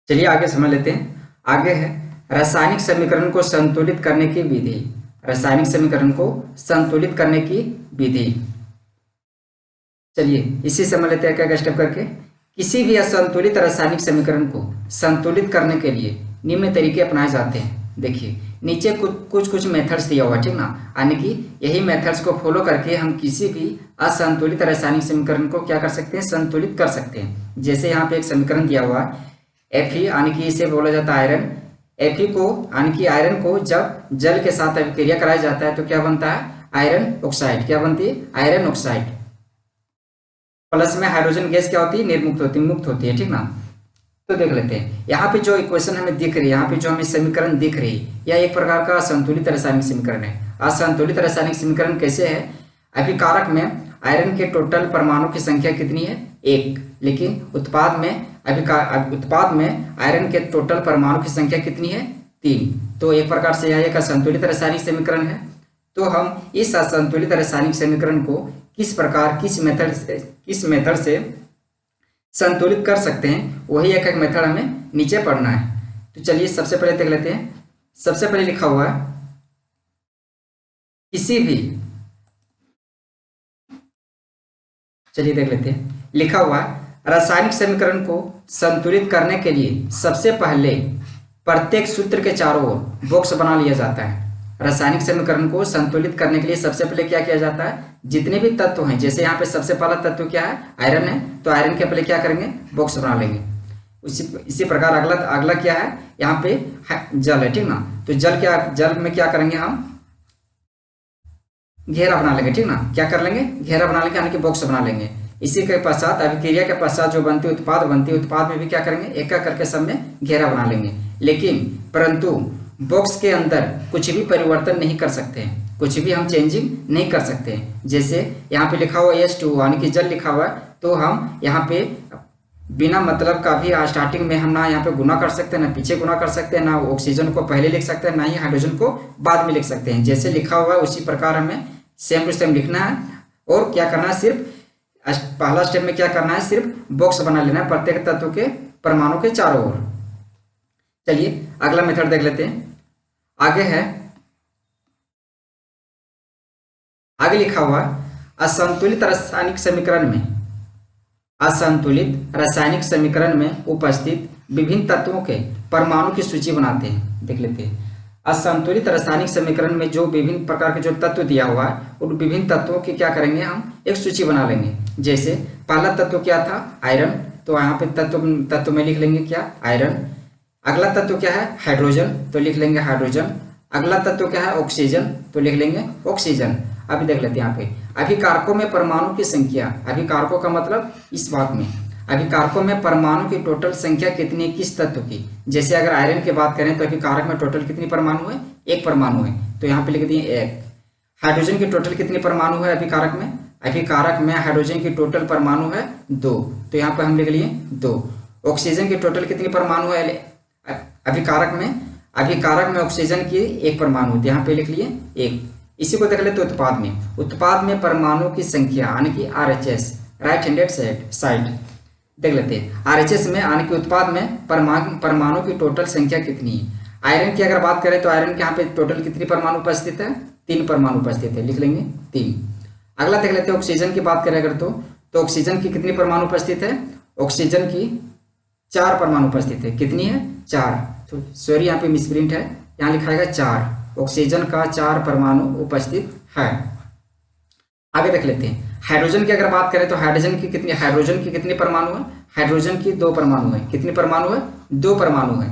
चलिए आगे समझ लेते हैं। आगे है रासायनिक समीकरण को संतुलित करने की विधि। चलिए इसी समझ लेते हैं क्या स्टेप करके। किसी भी असंतुलित रासायनिक समीकरण को संतुलित करने के लिए निम्न तरीके अपनाए जाते हैं। देखिए नीचे कुछ मेथड्स दिया हुआ, ठीक ना। यानी कि यही मेथड्स को फॉलो करके हम किसी भी असंतुलित रासायनिक समीकरण को क्या कर सकते हैं? संतुलित कर सकते हैं। जैसे यहाँ पे एक समीकरण दिया हुआ है Fe, यानी कि इसे बोला जाता है आयरन। Fe को यानी कि आयरन को जब जल के साथ अभिक्रिया कराया जाता है तो क्या बनता है? Iron oxide. क्या बनती है? Iron oxide. प्लस में हाइड्रोजन गैस क्या होती है? मुक्त होती है, ठीक ना। तो देख लेते हैं यहाँ पे जो इक्वेशन हमें दिख रही है, यहाँ पे जो हमें समीकरण दिख रही है, यह एक प्रकार का असंतुलित रासायनिक समीकरण है। असंतुलित रासायनिक समीकरण कैसे है? अभिकारक में आयरन के टोटल परमाणु की संख्या कितनी है? 1। लेकिन उत्पाद में आयरन के टोटल परमाणु की संख्या कितनी है? 3। तो एक प्रकार से यह एक असंतुलित रासायनिक समीकरण है। तो हम इस असंतुलित रासायनिक समीकरण को किस प्रकार किस मेथड से संतुलित कर सकते हैं, वही एक एक मेथड हमें नीचे पढ़ना है। तो चलिए सबसे पहले देख लेते हैं। सबसे पहले लिखा हुआ है किसी भी, चलिए देख लेते हैं। लिखा हुआ है रासायनिक समीकरण को संतुलित करने के लिए सबसे पहले प्रत्येक सूत्र के चारों ओर बॉक्स बना लिया जाता है। रासायनिक समीकरण को संतुलित करने के लिए सबसे पहले क्या किया जाता है, जितने भी तत्व हैं, जैसे यहाँ पे सबसे पहला तत्व क्या है, आयरन है, तो आयरन के पहले क्या करेंगे, बॉक्स बना लेंगे। इसी प्रकार अगला क्या है, यहाँ पे जल है, ठीक ना। तो जल में क्या करेंगे, हम घेरा बना लेंगे, ठीक ना। क्या कर लेंगे, घेरा बना लेंगे, यानी कि बॉक्स बना लेंगे। इसी के पश्चात अभिक्रिया के पश्चात जो बनती उत्पाद में भी क्या करेंगे, एक एक करके सब में घेरा बना लेंगे। लेकिन परंतु बॉक्स के अंदर कुछ भी परिवर्तन नहीं कर सकते हैं, कुछ भी हम चेंजिंग नहीं कर सकते हैं। जैसे यहाँ पे लिखा हुआ H2 यानी कि जल लिखा हुआ है, तो हम यहाँ पे बिना मतलब का भी स्टार्टिंग में हम ना यहाँ पे गुना कर सकते हैं, ना पीछे गुना कर सकते हैं, ना ऑक्सीजन को पहले लिख सकते हैं, ना ही हाइड्रोजन को बाद में लिख सकते हैं। जैसे लिखा हुआ है उसी प्रकार हमें सेम टू सेम लिखना है। और क्या करना है, सिर्फ पहला स्टेप में क्या करना है, सिर्फ बॉक्स बना लेना है प्रत्येक तत्व के परमाणु के चारों ओर। चलिए अगला मेथड देख लेते हैं। आगे लिखा हुआ असंतुलित रासायनिक समीकरण में उपस्थित विभिन्न तत्वों के परमाणु की सूची बनाते हैं। देख लेते हैं। असंतुलित रासायनिक समीकरण में जो विभिन्न प्रकार के जो तत्व दिया हुआ है, उन विभिन्न तत्वों की क्या करेंगे, हम एक सूची बना लेंगे। जैसे पहला तत्व क्या था, आयरन, तो यहाँ पे तत्व में लिख लेंगे क्या, आयरन। अगला तत्व क्या है, हाइड्रोजन, तो लिख लेंगे हाइड्रोजन। अगला तत्व क्या है, ऑक्सीजन, तो लिख लेंगे ऑक्सीजन। अभी देख लेते हैं यहाँ पे अभिकारकों में परमाणु की संख्या। अभिकारकों का मतलब इस बात में, अभिकारकों में परमाणु की टोटल संख्या कितनी है, किस तत्व की। जैसे अगर आयरन की बात करें तो अभिकारक में टोटल कितनी परमाणु है, एक परमाणु है, तो यहाँ पे लिख दिए एक। हाइड्रोजन की टोटल कितनी परमाणु है अभिकारक में, अभिकारक में हाइड्रोजन की टोटल परमाणु है 2, तो यहाँ पे हम लिख लिए 2। ऑक्सीजन की टोटल कितनी परमाणु है अभिकारक में ऑक्सीजन की एक परमाणु, तो यहाँ पे लिख लिए 1। इसी को देख लेते उत्पाद में परमाणु की संख्या यानी कि RHS, राइट हैंडेड साइड देख लेते हैं। RHS में यानी कि उत्पाद में परमाणु की टोटल संख्या कितनी है। आयरन की अगर बात करें तो आयरन के यहाँ पे टोटल कितनी परमाणु उपस्थित है, 3 परमाणु उपस्थित है, लिख लेंगे 3। अगला देख लेते हैं ऑक्सीजन की बात करें अगर तो ऑक्सीजन की कितनी परमाणु उपस्थित है, ऑक्सीजन की 4 परमाणु उपस्थित है। कितनी है, 4, तो सॉरी यहाँ पे मिसप्रिंट है, यहाँ लिखा है 4। ऑक्सीजन का 4 परमाणु उपस्थित है। आगे देख लेते हैं हाइड्रोजन की अगर बात करें तो हाइड्रोजन की कितनी परमाणु है, हाइड्रोजन की 2 परमाणु है। कितनी परमाणु है, 2 परमाणु है।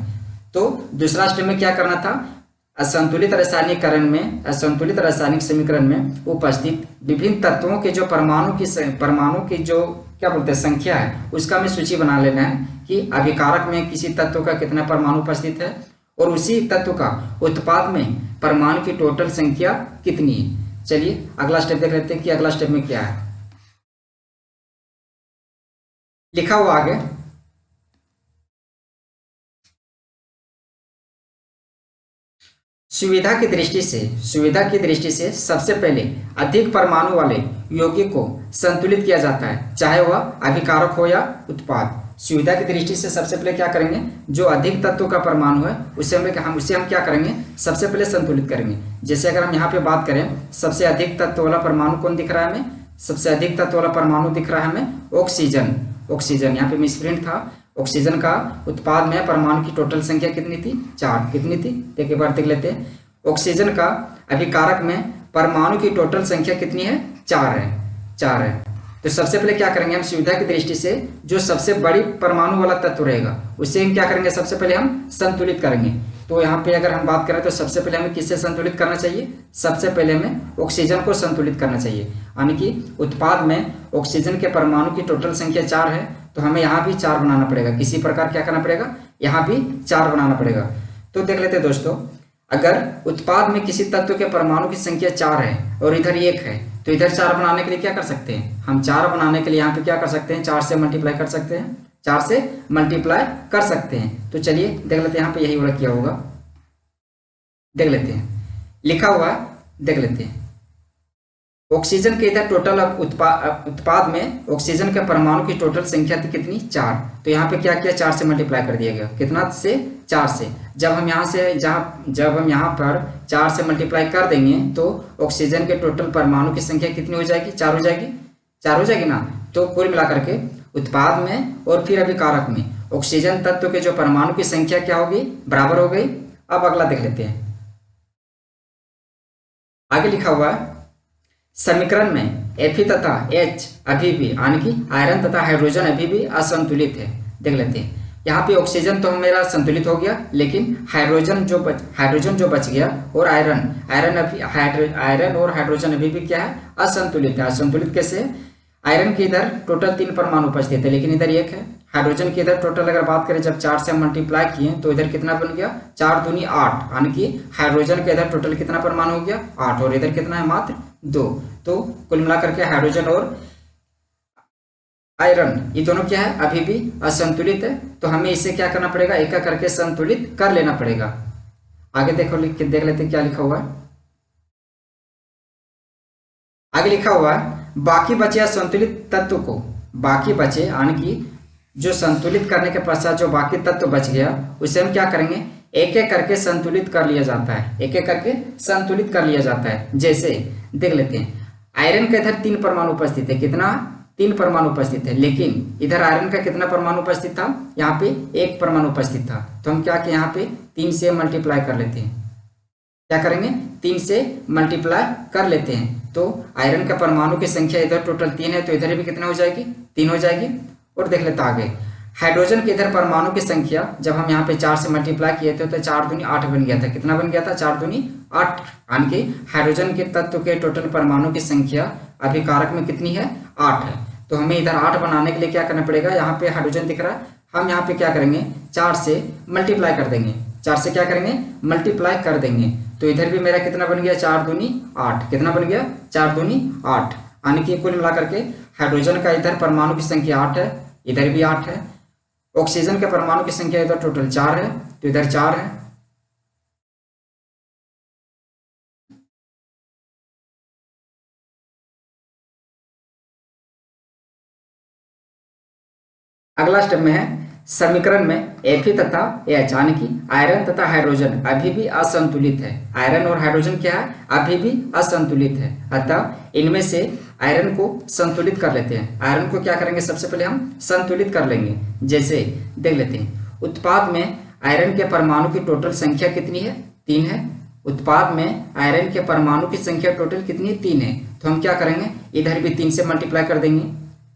तो दूसरा स्टेप में क्या करना था, असंतुलित रासायनिक समीकरण में उपस्थित विभिन्न तत्वों के जो परमाणु की जो क्या बोलते हैं संख्या है, उसका हमें सूची बना लेना है कि अभिकारक में किसी तत्व का कितना परमाणु उपस्थित है और उसी तत्व का उत्पाद में परमाणु की टोटल संख्या कितनी है। चलिए अगला स्टेप देख लेते हैं कि अगला स्टेप में क्या है। लिखा हुआ आगे सुविधा की दृष्टि से सबसे पहले अधिक परमाणु वाले यौगिक को संतुलित किया जाता है, चाहे वह अभिकारक हो या उत्पाद। सुविधा की दृष्टि से सबसे पहले क्या करेंगे, जो अधिक तत्वों का परमाणु है उसे हम क्या करेंगे, सबसे पहले संतुलित करेंगे। जैसे अगर हम यहाँ पे बात करें, सबसे अधिक तत्व वाला परमाणु कौन दिख रहा है हमें, सबसे अधिक तत्व वाला परमाणु दिख रहा है हमें ऑक्सीजन। यहाँ पे मिसप्रिंट था। ऑक्सीजन का उत्पाद में परमाणु की टोटल संख्या कितनी थी, 4। कितनी थी, एक बार देख लेते हैं। ऑक्सीजन का अभिकारक में परमाणु की टोटल संख्या कितनी है, 4 है। तो सबसे पहले क्या करेंगे, हम सुविधा की दृष्टि से जो सबसे बड़ी परमाणु वाला तत्व रहेगा उसे हम क्या करेंगे, सबसे पहले हम संतुलित करेंगे। तो यहाँ पे अगर हम बात करें तो सबसे पहले हमें किससे संतुलित करना चाहिए, सबसे पहले हमें ऑक्सीजन को संतुलित करना चाहिए। यानी कि उत्पाद में ऑक्सीजन के परमाणु की टोटल संख्या 4 है, तो हमें यहाँ भी 4 बनाना पड़ेगा। किसी प्रकार क्या करना पड़ेगा, यहाँ भी 4 बनाना पड़ेगा। तो देख लेते हैं दोस्तों, अगर उत्पाद में किसी तत्व के परमाणु की संख्या 4 है और इधर 1 है, तो इधर 4 बनाने के लिए क्या कर सकते हैं, हम 4 बनाने के लिए यहाँ पे क्या कर सकते हैं, 4 से मल्टीप्लाई कर सकते हैं, 4 से मल्टीप्लाई कर सकते हैं। तो चलिए देख लेते हैं, यहाँ पे यही वाला किया होगा, देख लेते हैं। लिखा हुआ देख लेते हैं। ऑक्सीजन के इधर टोटल उत्पाद में ऑक्सीजन के परमाणु की टोटल संख्या थी कितनी, 4। तो यहाँ पे क्या किया, 4 से मल्टीप्लाई कर दिया गया, कितना से, 4 से। जब हम यहाँ पर 4 से मल्टीप्लाई कर देंगे तो ऑक्सीजन के टोटल परमाणु की संख्या कितनी हो जाएगी, 4 हो जाएगी, 4 हो जाएगी ना। तो कुल मिलाकर के उत्पाद में और फिर अभिकारक में ऑक्सीजन तत्व के जो परमाणु की संख्या क्या होगी, बराबर हो गई। अब अगला देख लेते हैं। आगे लिखा हुआ है समीकरण में Fe तथा H अभी भी यानी कि आयरन तथा हाइड्रोजन अभी भी असंतुलित है। देख लेते हैं, यहाँ पे ऑक्सीजन तो मेरा संतुलित हो गया, लेकिन हाइड्रोजन जो बच गया और आयरन और हाइड्रोजन अभी भी क्या है, असंतुलित है। असंतुलित कैसे है, आयरन के इधर टोटल 3 परमाणु उपस्थित है लेकिन इधर 1 है। हाइड्रोजन के इधर टोटल अगर बात करें जब 4 से मल्टीप्लाई किए तो इधर कितना बन गया, 4 दूनी 8, यानी कि हाइड्रोजन के इधर टोटल कितना परमाणु हो गया, 8, और इधर कितना है, मात्र 2। तो कुल मिलाकर के हाइड्रोजन और आयरन ये दोनों क्या है, अभी भी असंतुलित है। तो हमें इसे क्या करना पड़ेगा, एक एक करके संतुलित कर लेना पड़ेगा। आगे देखो, लिख के देख लेते हैं क्या लिखा हुआ है। आगे लिखा हुआ है बाकी बचे असंतुलित तत्व को, बाकी बचे यानी कि जो संतुलित करने के पश्चात जो बाकी तत्व बच गया उसे हम क्या करेंगे, एक एक करके संतुलित कर लिया जाता है, एक एक करके संतुलित कर लिया जाता है। जैसे देख लेते हैं, आयरन के इधर 3 परमाणु उपस्थित है, कितना, 3 परमाणु उपस्थित है, लेकिन इधर आयरन का कितना परमाणु उपस्थित था, यहाँ पे 1 परमाणु उपस्थित था। तो हम क्या किए, यहाँ पे 3 से मल्टीप्लाई कर लेते हैं। क्या करेंगे, 3 से मल्टीप्लाई कर लेते हैं। तो आयरन का परमाणु की संख्या इधर टोटल 3 है, तो इधर भी कितना हो जाएगी, 3 हो जाएगी। और देख लेते आगे, हाइड्रोजन के इधर परमाणु की संख्या जब हम यहाँ पे 4 से मल्टीप्लाई किए थे तो 4 दूनी 8 बन गया था। कितना बन गया था, 4 दूनी 8, यानी कि हाइड्रोजन के तत्व के टोटल परमाणु की संख्या अभिकारक में कितनी है, 8 है। तो हमें इधर 8 बनाने के लिए क्या करना पड़ेगा, यहाँ पे हाइड्रोजन दिख रहा है, हम यहाँ पे क्या करेंगे, 4 से मल्टीप्लाई कर देंगे, 4 से क्या करेंगे, मल्टीप्लाई कर देंगे। तो इधर भी मेरा कितना बन गया, 4 दूनी 8, कितना बन गया, 4 दूनी 8, यानी कि कुल मिलाकर के हाइड्रोजन का इधर परमाणु की संख्या 8 है, इधर भी 8 है। ऑक्सीजन के परमाणु की संख्या इधर टोटल 4 है, तो इधर 4 है। अगला स्टेप में है समीकरण में Fe तथा H यानी कि आयरन तथा हाइड्रोजन अभी भी असंतुलित है। आयरन और हाइड्रोजन क्या है, अभी भी असंतुलित है। अतः इनमें से आयरन को संतुलित कर लेते हैं। आयरन को क्या करेंगे, सबसे पहले हम संतुलित कर लेंगे। जैसे देख लेते हैं, उत्पाद में आयरन के परमाणु की टोटल संख्या कितनी है, 3 है। उत्पाद में आयरन के परमाणु की संख्या टोटल कितनी है, 3 है। तो हम क्या करेंगे, इधर भी 3 से मल्टीप्लाई कर देंगे।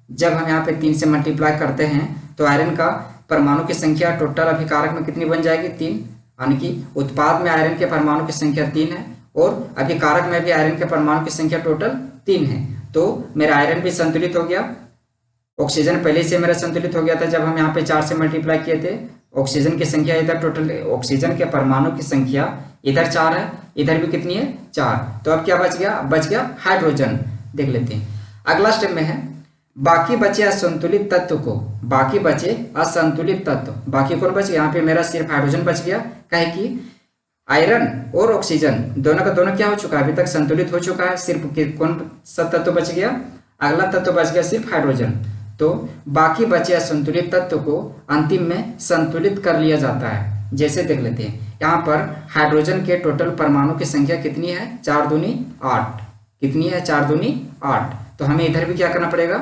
जब हम यहाँ पे 3 से मल्टीप्लाई करते हैं तो आयरन का परमाणु की संख्या टोटल अभिकारक में कितनी बन जाएगी, 3, यानी कि उत्पाद में आयरन के परमाणु की संख्या 3 है और अभिकारक में भी आयरन के परमाणु की संख्या टोटल 3 है। तो मेरा आयरन भी संतुलित हो गया। ऑक्सीजन पहले से मेरा संतुलित हो गया था जब हम यहाँ पे 4 से मल्टीप्लाई किए थे। ऑक्सीजन की संख्या इधर टोटल, ऑक्सीजन के परमाणु की संख्या इधर 4 है, इधर भी कितनी है, 4। तो अब क्या बच गया, बच गया हाइड्रोजन। देख लेते हैं अगला स्टेप में है बाकी बचे असंतुलित तत्व को, बाकी बचे असंतुलित तत्व, बाकी कौन बच गया, यहाँ पे मेरा सिर्फ हाइड्रोजन बच गया। कहे कि आयरन और ऑक्सीजन दोनों का दोनों क्या हो चुका है, अभी तक संतुलित हो चुका है। सिर्फ कौन सा तत्व बच गया, अगला तत्व बच गया सिर्फ हाइड्रोजन। तो बाकी बचे असंतुलित तत्व को अंतिम में संतुलित कर लिया जाता है। जैसे देख लेते हैं, यहाँ पर हाइड्रोजन के टोटल परमाणु की संख्या कितनी है, 4 दूनी 8, कितनी है, 4 दूनी 8। तो हमें इधर भी क्या करना पड़ेगा,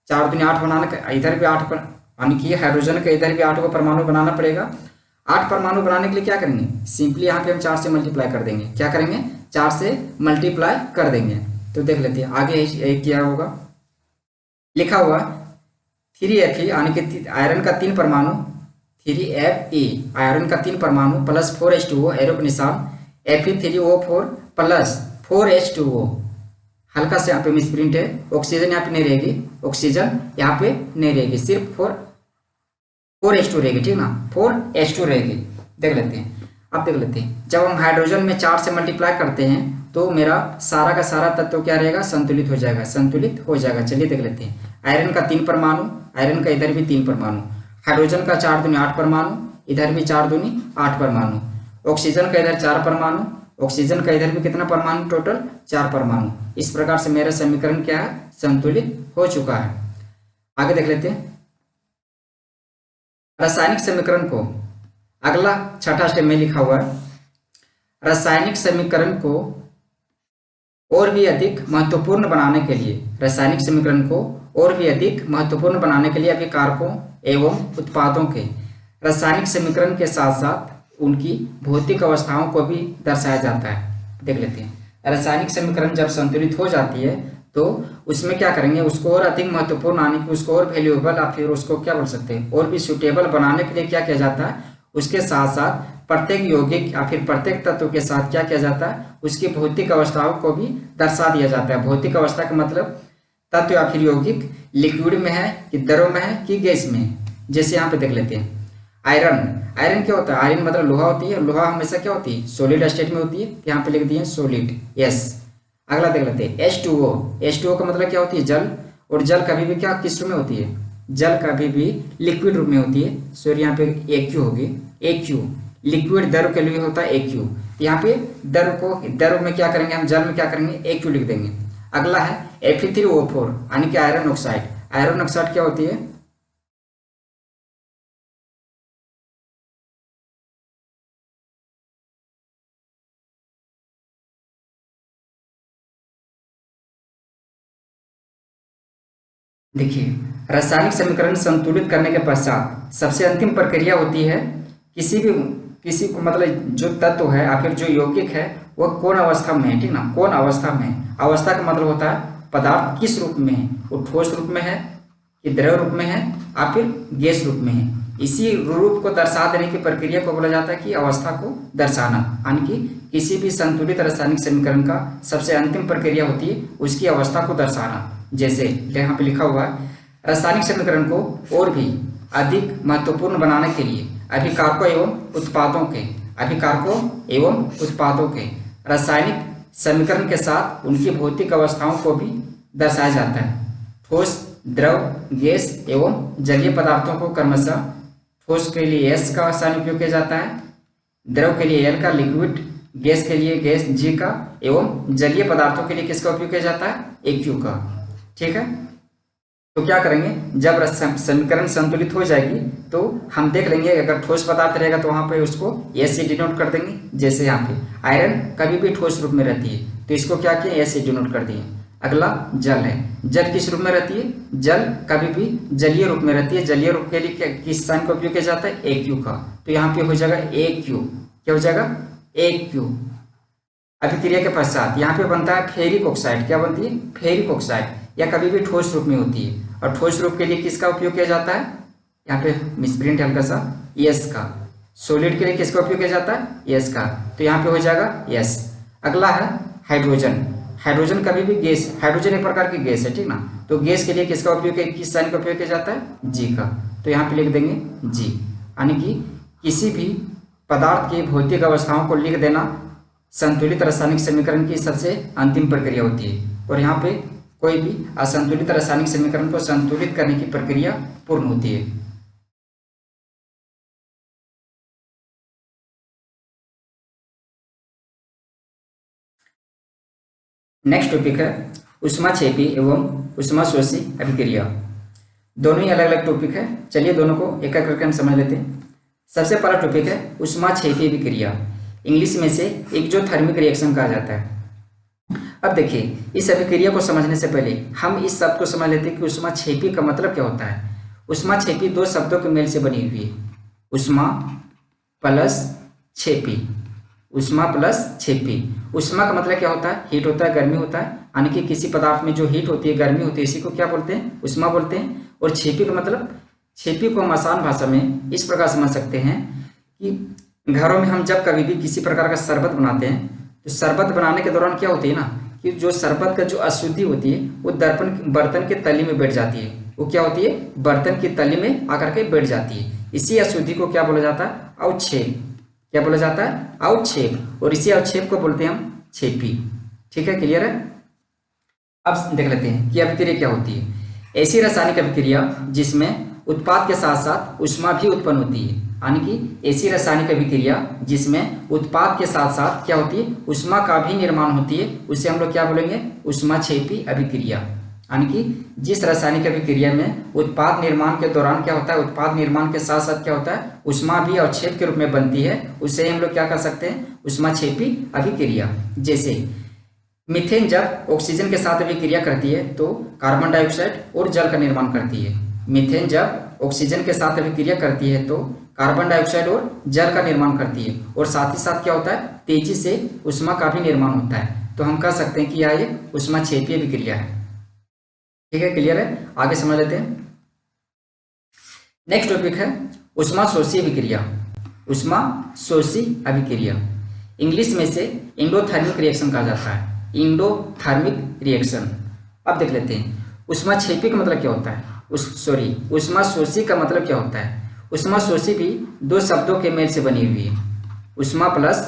4 दूनी 8 बनाना, इधर भी 8 यानी कि हाइड्रोजन के इधर भी 8 को परमाणु बनाना पड़ेगा। 8 परमाणु बनाने के लिए क्या करेंगे, सिंपली यहाँ पे हम 4 से मल्टीप्लाई कर देंगे। क्या करेंगे, 4 से मल्टीप्लाई कर देंगे। तो देख लेते हैं आगे क्या होगा, लिखा हुआ 3Fe यानी कि आयरन का 3 परमाणु, 3Fe आयरन का 3 परमाणु प्लस 4H2O एरो के निशान, Fe3O4 प्लस 4H2O, हल्का से यहाँ पे मिसप्रिंट है, ऑक्सीजन यहाँ पे नहीं रहेगी, ऑक्सीजन यहाँ पे नहीं रहेगी, सिर्फ 4H2 रहेगी, ठीक ना, 4H2 रहेगी। देख लेते हैं, अब देख लेते हैं, जब हम हाइड्रोजन में 4 से मल्टीप्लाई करते हैं तो मेरा सारा का सारा तत्व क्या रहेगा, संतुलित हो जाएगा, संतुलित हो जाएगा। चलिए देख लेते हैं, आयरन का 3 परमाणु, आयरन का इधर भी 3 परमाणु, हाइड्रोजन का 4 दूनी 8 परमाणु, इधर भी 4 दूनी 8 परमाणु, ऑक्सीजन का इधर 4 परमाणु, ऑक्सीजन का इधर भी कितना परमाणु, टोटल 4 परमाणु। इस प्रकार से मेरा समीकरण क्या है, संतुलित हो चुका है। आगे देख लेते हैं रासायनिक समीकरण को। अगला छठा स्टेप में लिखा हुआ है, रासायनिक समीकरण को और भी अधिक महत्वपूर्ण बनाने के लिए, रासायनिक समीकरण को और भी अधिक महत्वपूर्ण बनाने के लिए अभिकारकों एवं उत्पादों के रासायनिक समीकरण के साथ साथ उनकी भौतिक अवस्थाओं को भी दर्शाया जाता है। देख लेते हैं, रासायनिक समीकरण जब संतुलित हो जाती है तो उसमें क्या करेंगे, उसको और अधिक महत्वपूर्ण आने की, उसको और वैल्यूएबल या फिर उसको क्या बोल सकते हैं, और भी सुटेबल बनाने के लिए क्या किया जाता है, उसके साथ साथ प्रत्येक यौगिक या फिर प्रत्येक तत्व के साथ क्या किया जाता है, उसकी भौतिक अवस्थाओं को भी दर्शा दिया जाता है। भौतिक अवस्था का मतलब तत्व या फिर यौगिक लिक्विड में है कि द्रव में है कि गैस में है। जैसे यहाँ पे देख लेते हैं आयरन। आयरन क्या होता है, आयरन मतलब लोहा होती है, लोहा हमेशा क्या होती है, सॉलिड स्टेट में होती है। यहाँ पे लिख दिए सॉलिड, यस। अगला देख लेते हैं H2O। H2O का मतलब क्या होती है, जल। और जल कभी भी क्या किस रूप में होती है, जल कभी भी लिक्विड रूप में होती है। सॉरी यहाँ पे AQ होगी, AQ लिक्विड द्रव के लिए होता है AQ। यहाँ पे द्रव में क्या करेंगे हम, जल में क्या करेंगे, AQ लिख देंगे। अगला है Fe3O4 यानी कि आयरन ऑक्साइड। आयरन ऑक्साइड क्या होती है, देखिए रासायनिक समीकरण संतुलित करने के पश्चात सबसे अंतिम प्रक्रिया होती है किसी को मतलब जो तत्व है या फिर जो यौगिक है वह कौन अवस्था में है, ठीक ना, कौन अवस्था में है। अवस्था का मतलब होता है पदार्थ किस रूप में है, वो ठोस रूप में है कि द्रव रूप में है या फिर गैस रूप में है। इसी रूप को दर्शा देने की प्रक्रिया को बोला जाता है कि अवस्था को दर्शाना, यानी कि किसी भी संतुलित रासायनिक समीकरण का सबसे अंतिम प्रक्रिया होती है उसकी अवस्था को दर्शाना। जैसे यहाँ पे लिखा हुआ है, रासायनिक समीकरण को और भी अधिक महत्वपूर्ण बनाने के लिए अभिकारकों एवं उत्पादों के रासायनिक समीकरण के साथ उनकी भौतिक अवस्थाओं को भी दर्शाया जाता है। ठोस, द्रव, गैस एवं जलीय पदार्थों को क्रमशः ठोस के लिए S का रासायनिक उपयोग किया जाता है, द्रव के लिए L का, लिक्विड गैस के लिए गैस G का एवं जलीय पदार्थों के लिए किसका उपयोग किया जाता है, AQ का। ठीक है, तो क्या करेंगे, जब समीकरण संतुलित हो जाएगी तो हम देख लेंगे अगर ठोस पदार्थ रहेगा तो वहां पे उसको S से डिनोट कर देंगे। जैसे यहाँ पे आयरन कभी भी ठोस रूप में रहती है तो इसको क्या किया, S से डिनोट कर दिए। अगला जल है, जल किस रूप में रहती है, जल कभी भी जलीय रूप में रहती है। जलीय रूप के लिए किस साइन का उपयोग किया जाता है, AQ का। तो यहाँ पे हो जाएगा AQ, क्या हो जाएगा, AQ। अभिक्रिया के पश्चात यहाँ पे बनता है फेरिक ऑक्साइड। क्या बनती है, फेरिक ऑक्साइड, या कभी भी ठोस रूप में होती है। और ठोस रूप के लिए किसका उपयोग किया जाता है, यहाँ पे मिसप्रिंट हल्का सा, S का। सॉलिड के लिए किसका उपयोग किया जाता है, S का। तो यहाँ पे हो जाएगा S। अगला है हाइड्रोजन। हाइड्रोजन कभी भी गैस, हाइड्रोजन एक प्रकार की गैस है, ठीक ना। तो गैस के लिए किसका उपयोग, किस साइन का उपयोग किया जाता है, G का। तो यहाँ पे लिख देंगे G, यानी कि किसी भी पदार्थ की भौतिक अवस्थाओं को लिख देना संतुलित रासायनिक समीकरण की सबसे अंतिम प्रक्रिया होती है। और यहाँ पे कोई भी असंतुलित रासायनिक समीकरण को संतुलित करने की प्रक्रिया पूर्ण होती है। नेक्स्ट टॉपिक है ऊष्माक्षेपी एवं ऊष्माशोषी अभिक्रिया। दोनों ही अलग अलग टॉपिक है, चलिए दोनों को एक एक करके हम समझ लेते हैं। सबसे पहला टॉपिक है ऊष्माक्षेपी अभिक्रिया, इंग्लिश में से एक्सोथर्मिक रिएक्शन कहा जाता है। अब देखिए, इस अभिक्रिया को समझने से पहले हम इस शब्द को समझ लेते हैं कि ऊष्माक्षेपी का मतलब क्या होता है। ऊष्माक्षेपी दो शब्दों के मेल से बनी हुई है, ऊष्मा प्लस क्षेपी, ऊष्मा प्लस क्षेपी। ऊष्मा का मतलब क्या होता है, हीट होता है, गर्मी होता है, यानी कि किसी पदार्थ में जो हीट होती है, गर्मी होती है, इसी को क्या बोलते हैं, ऊष्मा बोलते हैं। और क्षेपी का मतलब, क्षेपी को हम आसान भाषा में इस प्रकार समझ सकते हैं कि घरों में हम जब कभी भी किसी प्रकार का शरबत बनाते हैं तो शरबत बनाने के दौरान क्या होती है ना, कि जो शरबत का जो अशुद्धि होती है वो बर्तन के तली में बैठ जाती है। वो क्या होती है, बर्तन की तली में आकर के बैठ जाती है। इसी अशुद्धि को क्या बोला जाता है, अवक्षेप। क्या बोला जाता है, अवक्षेप। और इसी अवक्षेप को बोलते हैं हम क्षेपी। ठीक है, क्लियर है। अब देख लेते हैं कि अभिक्रिया क्या होती है। ऐसी रासायनिक अभिक्रिया जिसमें उत्पाद के साथ साथ ऊष्मा भी उत्पन्न होती है, यानी कि ऐसी रासायनिक अभिक्रिया जिसमें उत्पाद के साथ साथ क्या होती है, ऊष्मा का भी निर्माण होती है, उसे हम लोग क्या बोलेंगे, ऊष्माक्षेपी अभिक्रिया। यानी कि जिस रासायनिक अभिक्रिया में उत्पाद निर्माण के दौरान क्या होता है, उत्पाद निर्माण के साथ साथ क्या होता है, ऊष्मा भी अवक्षेप के रूप में बनती है, उसे हम लोग क्या कर सकते हैं, ऊष्माक्षेपी अभिक्रिया। जैसे मीथेन जब ऑक्सीजन के साथ अभिक्रिया करती है तो कार्बन डाइऑक्साइड और जल का निर्माण करती है। मीथेन जब ऑक्सीजन के साथ अभिक्रिया करती है तो कार्बन डाइऑक्साइड और जल का निर्माण करती है, और साथ ही साथ क्या होता है, तेजी से ऊष्मा का भी निर्माण होता है। तो हम कह सकते हैं कि यह एक ऊष्माक्षेपी अभिक्रिया है। ठीक है, क्लियर है? आगे समझ लेते हैं। नेक्स्ट टॉपिक है ऊष्माशोषी अभिक्रिया। ऊष्माशोषी अभिक्रिया इंग्लिश में से एंडोथर्मिक रिएक्शन कहा जाता है, एंडोथर्मिक रिएक्शन। अब देख लेते हैं ऊष्माक्षेपी का मतलब क्या होता है, ऊष्माशोषी का मतलब क्या होता है। ऊष्माशोषी भी दो शब्दों के मेल से बनी हुई है, ऊष्मा प्लस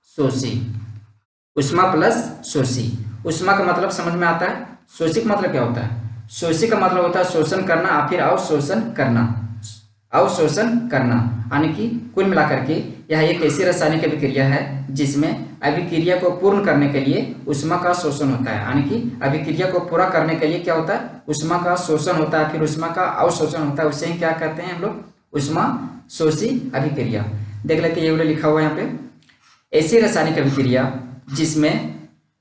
शोषी। ऊष्मा प्लस शोषी, ऊष्मा का मतलब समझ में आता है, शोषी का मतलब क्या होता है, शोषी का मतलब होता है शोषण करना या फिर अवशोषण करना, अवशोषण करना। यानी कि कुल मिलाकर के यह एक ऐसी रासायनिक अभिक्रिया है जिसमें अभिक्रिया को पूर्ण करने के लिए ऊष्मा का शोषण होता है। यानी कि अभिक्रिया को पूरा करने के लिए क्या होता है, ऊष्मा का शोषण होता है, फिर ऊष्मा का अवशोषण होता है, उसे क्या कहते हैं हम लोग, ऊष्माशोषी अभिक्रिया। देख लेते हैं, ये लिखा हुआ है यहाँ पे, ऐसी रासायनिक अभिक्रिया जिसमें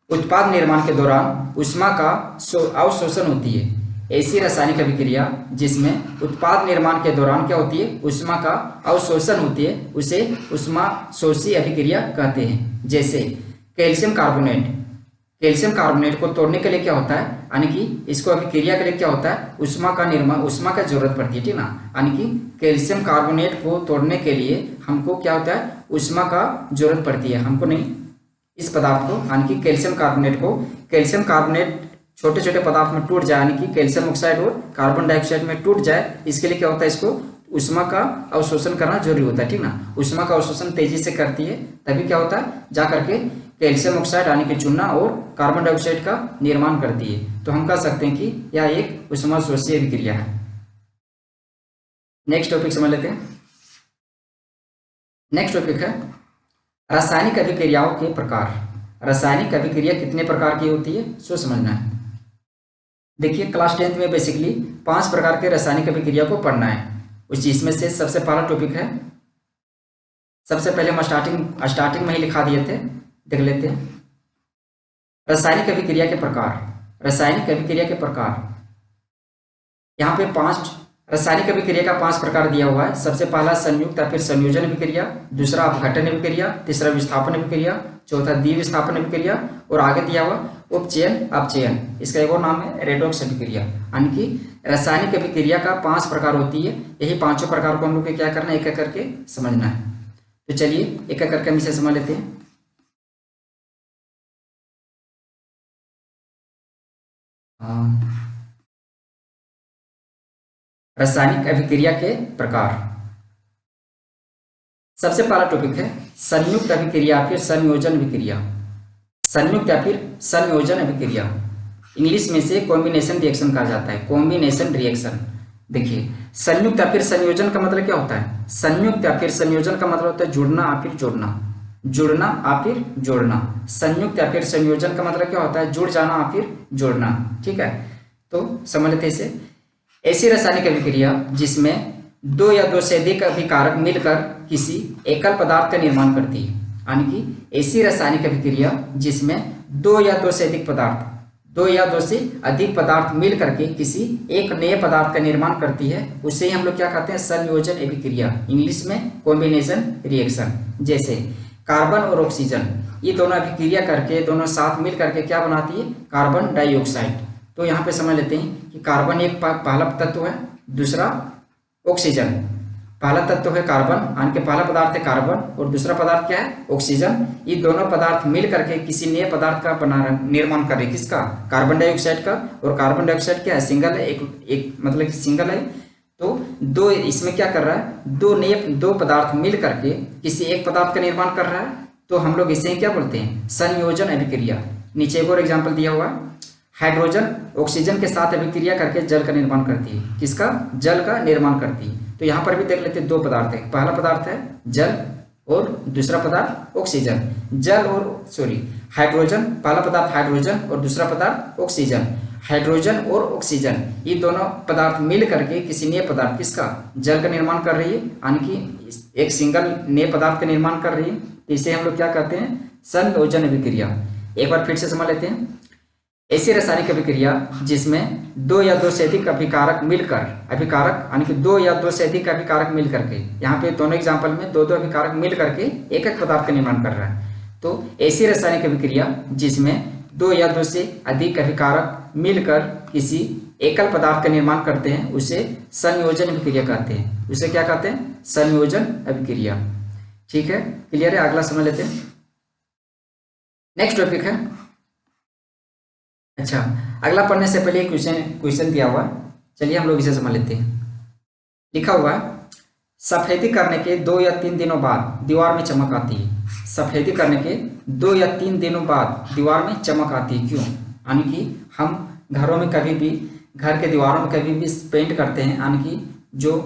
उत्पाद निर्माण के दौरान ऊष्मा का अवशोषण होती है। ऐसी रासायनिक अभिक्रिया जिसमें उत्पाद निर्माण के दौरान क्या होती है, ऊष्मा का अवशोषण होती है, उसे ऊष्माशोषी अभिक्रिया कहते हैं। जैसे कैल्शियम कार्बोनेट, कैल्शियम कार्बोनेट को तोड़ने के लिए क्या होता है, यानी कि इसको अभिक्रिया के लिए क्या होता है, ऊष्मा का निर्माण, ऊष्मा का जरूरत पड़ती है, ठीक ना। यानी कि कैल्शियम कार्बोनेट को तोड़ने के लिए हमको क्या होता है, ऊष्मा का जरूरत पड़ती है, हमको नहीं, इस पदार्थ को, यानी कि कैल्शियम कार्बोनेट को, कैल्शियम कार्बोनेट छोटे छोटे पदार्थ में टूट जाए, यानी कि कैल्शियम ऑक्साइड और कार्बन डाइऑक्साइड में टूट जाए, इसके लिए क्या होता है, इसको ऊष्मा का अवशोषण करना जरूरी होता है, ठीक ना। ऊष्मा का अवशोषण तेजी से करती है, तभी क्या होता है, जा करके कैल्शियम ऑक्साइड यानी कि चूना और कार्बन डाइऑक्साइड का निर्माण करती है। तो हम कह सकते हैं कि यह एक ऊष्माशोषी अभिक्रिया है। नेक्स्ट टॉपिक समझ लेते हैं। नेक्स्ट टॉपिक है रासायनिक अभिक्रियाओं के प्रकार। रासायनिक अभिक्रिया कितने प्रकार की होती है, सो समझना है। देखिए क्लास 10th में बेसिकली 5 प्रकार के रासायनिक अभिक्रिया को पढ़ना है, उस चीज में से सबसे पहला टॉपिक है, सबसे पहले हम स्टार्टिंग में ही लिखा दिए थे, देख लेते हैं। रासायनिक अभिक्रिया के प्रकार। रासायनिक अभिक्रिया के प्रकार, यहाँ पे 5 रासायनिक अभिक्रिया का 5 प्रकार दिया हुआ है। सबसे पहला संयुक्त या फिर संयोजन अभिक्रिया, दूसरा अपघटन अभिक्रिया, तीसरा विस्थापन अभिक्रिया, चौथा द्विविस्थापन अभिक्रिया, और आगे दिया हुआ उपचयन अपचयन, इसका एक और नाम है रेडॉक्स अभिक्रिया। यानी कि रासायनिक अभिक्रिया का 5 प्रकार होती है, यही 5 प्रकार को हम लोग को क्या करना है, एक एक करके समझना है। तो चलिए एक एक करके हम इसे समझ लेते हैं। रासायनिक अभिक्रिया के प्रकार। सबसे पहला टॉपिक है संयुक्त अभिक्रिया फिर संयोजन अभिक्रिया। संयुक्त या फिर संयोजन अभिक्रिया इंग्लिश में से कॉम्बिनेशन रिएक्शन कहा जाता है, कॉम्बिनेशन रिएक्शन। देखिए संयुक्त या फिर संयोजन का मतलब क्या होता है, संयुक्त या फिर संयोजन का मतलब होता है जुड़ना या फिर जोड़ना, जुड़ना या फिर जोड़ना। संयुक्त या फिर संयोजन का मतलब क्या होता है, जुड़ जाना या फिर जोड़ना, ठीक है। तो समझ लेते इसे। ऐसी रासायनिक अभिक्रिया जिसमें 2 या 2 से अधिक अभिकारक मिलकर किसी एकल पदार्थ का निर्माण करती है। यानी कि ऐसी रासायनिक अभिक्रिया जिसमें 2 या 2 से अधिक पदार्थ, 2 या 2 से अधिक पदार्थ मिल करके किसी एक नए पदार्थ का निर्माण करती है, उसे ही हम लोग क्या कहते हैं, संयोजन अभिक्रिया, इंग्लिश में कॉम्बिनेशन रिएक्शन। जैसे कार्बन और ऑक्सीजन, ये दोनों अभिक्रिया करके, दोनों साथ मिल करके क्या बनाती है, कार्बन डाइऑक्साइड। तो यहाँ पे समझ लेते हैं कि कार्बन एक पहला तत्व है, दूसरा ऑक्सीजन। पहला तत्व है कार्बन, यानी कि पहला पदार्थ है कार्बन, और दूसरा पदार्थ क्या है, ऑक्सीजन। ये दोनों पदार्थ मिल करके किसी नए पदार्थ का निर्माण कर रहे, किसका, कार्बन डाइऑक्साइड का। और कार्बन डाइऑक्साइड क्या है, सिंगल है, एक मतलब कि सिंगल है। तो 2 इसमें क्या कर रहा है, 2 पदार्थ मिल करके किसी एक पदार्थ का निर्माण कर रहा है, तो हम लोग इसे क्या बोलते हैं, संयोजन अभिक्रिया। नीचे एक और एग्जाम्पल दिया हुआ है, हाइड्रोजन ऑक्सीजन के साथ अभिक्रिया करके जल का निर्माण करती है। किसका? जल का निर्माण करती है। तो यहाँ पर भी देख लेते हैं, दो पदार्थ है। पहला पदार्थ है जल और दूसरा पदार्थ ऑक्सीजन। जल और हाइड्रोजन, पहला पदार्थ हाइड्रोजन और दूसरा पदार्थ ऑक्सीजन। हाइड्रोजन और ऑक्सीजन ये दोनों पदार्थ मिल करके किसी नए पदार्थ, किसका? जल का निर्माण कर रही है, यानी कि एक सिंगल नए पदार्थ का निर्माण कर रही है। तो इसे हम लोग क्या कहते हैं? संयोजन अभिक्रिया। एक बार फिर से समझ लेते हैं। ऐसी रासायनिक अभिक्रिया जिसमें दो या दो से अधिक अभिकारक मिलकर, अभिकारक यानी कि दो या दो से अधिक अभिकारक मिल करके, यहाँ पे दोनों एग्जाम्पल में दो दो अभिकारक मिल करके एक एक पदार्थ का निर्माण कर रहा है। तो ऐसी रासायनिक अभिक्रिया जिसमें दो या दो से अधिक अभिकारक मिलकर किसी एकल पदार्थ का निर्माण करते हैं उसे संयोजन अभिक्रिया कहते हैं। उसे क्या कहते हैं? संयोजन अभिक्रिया। ठीक है, क्लियर है? अगला समझ लेते हैं। नेक्स्ट टॉपिक है, अच्छा अगला पढ़ने से पहले क्वेश्चन दिया हुआ, चलिए हम लोग इसे समझ लेते हैं। लिखा हुआ है, सफेदी करने के 2 या 3 दिनों बाद दीवार में चमक आती है। सफेदी करने के 2 या 3 दिनों बाद दीवार में चमक आती है। क्यों? यानी कि हम घरों में कभी भी, घर के दीवारों में कभी भी पेंट करते हैं, यानी कि जो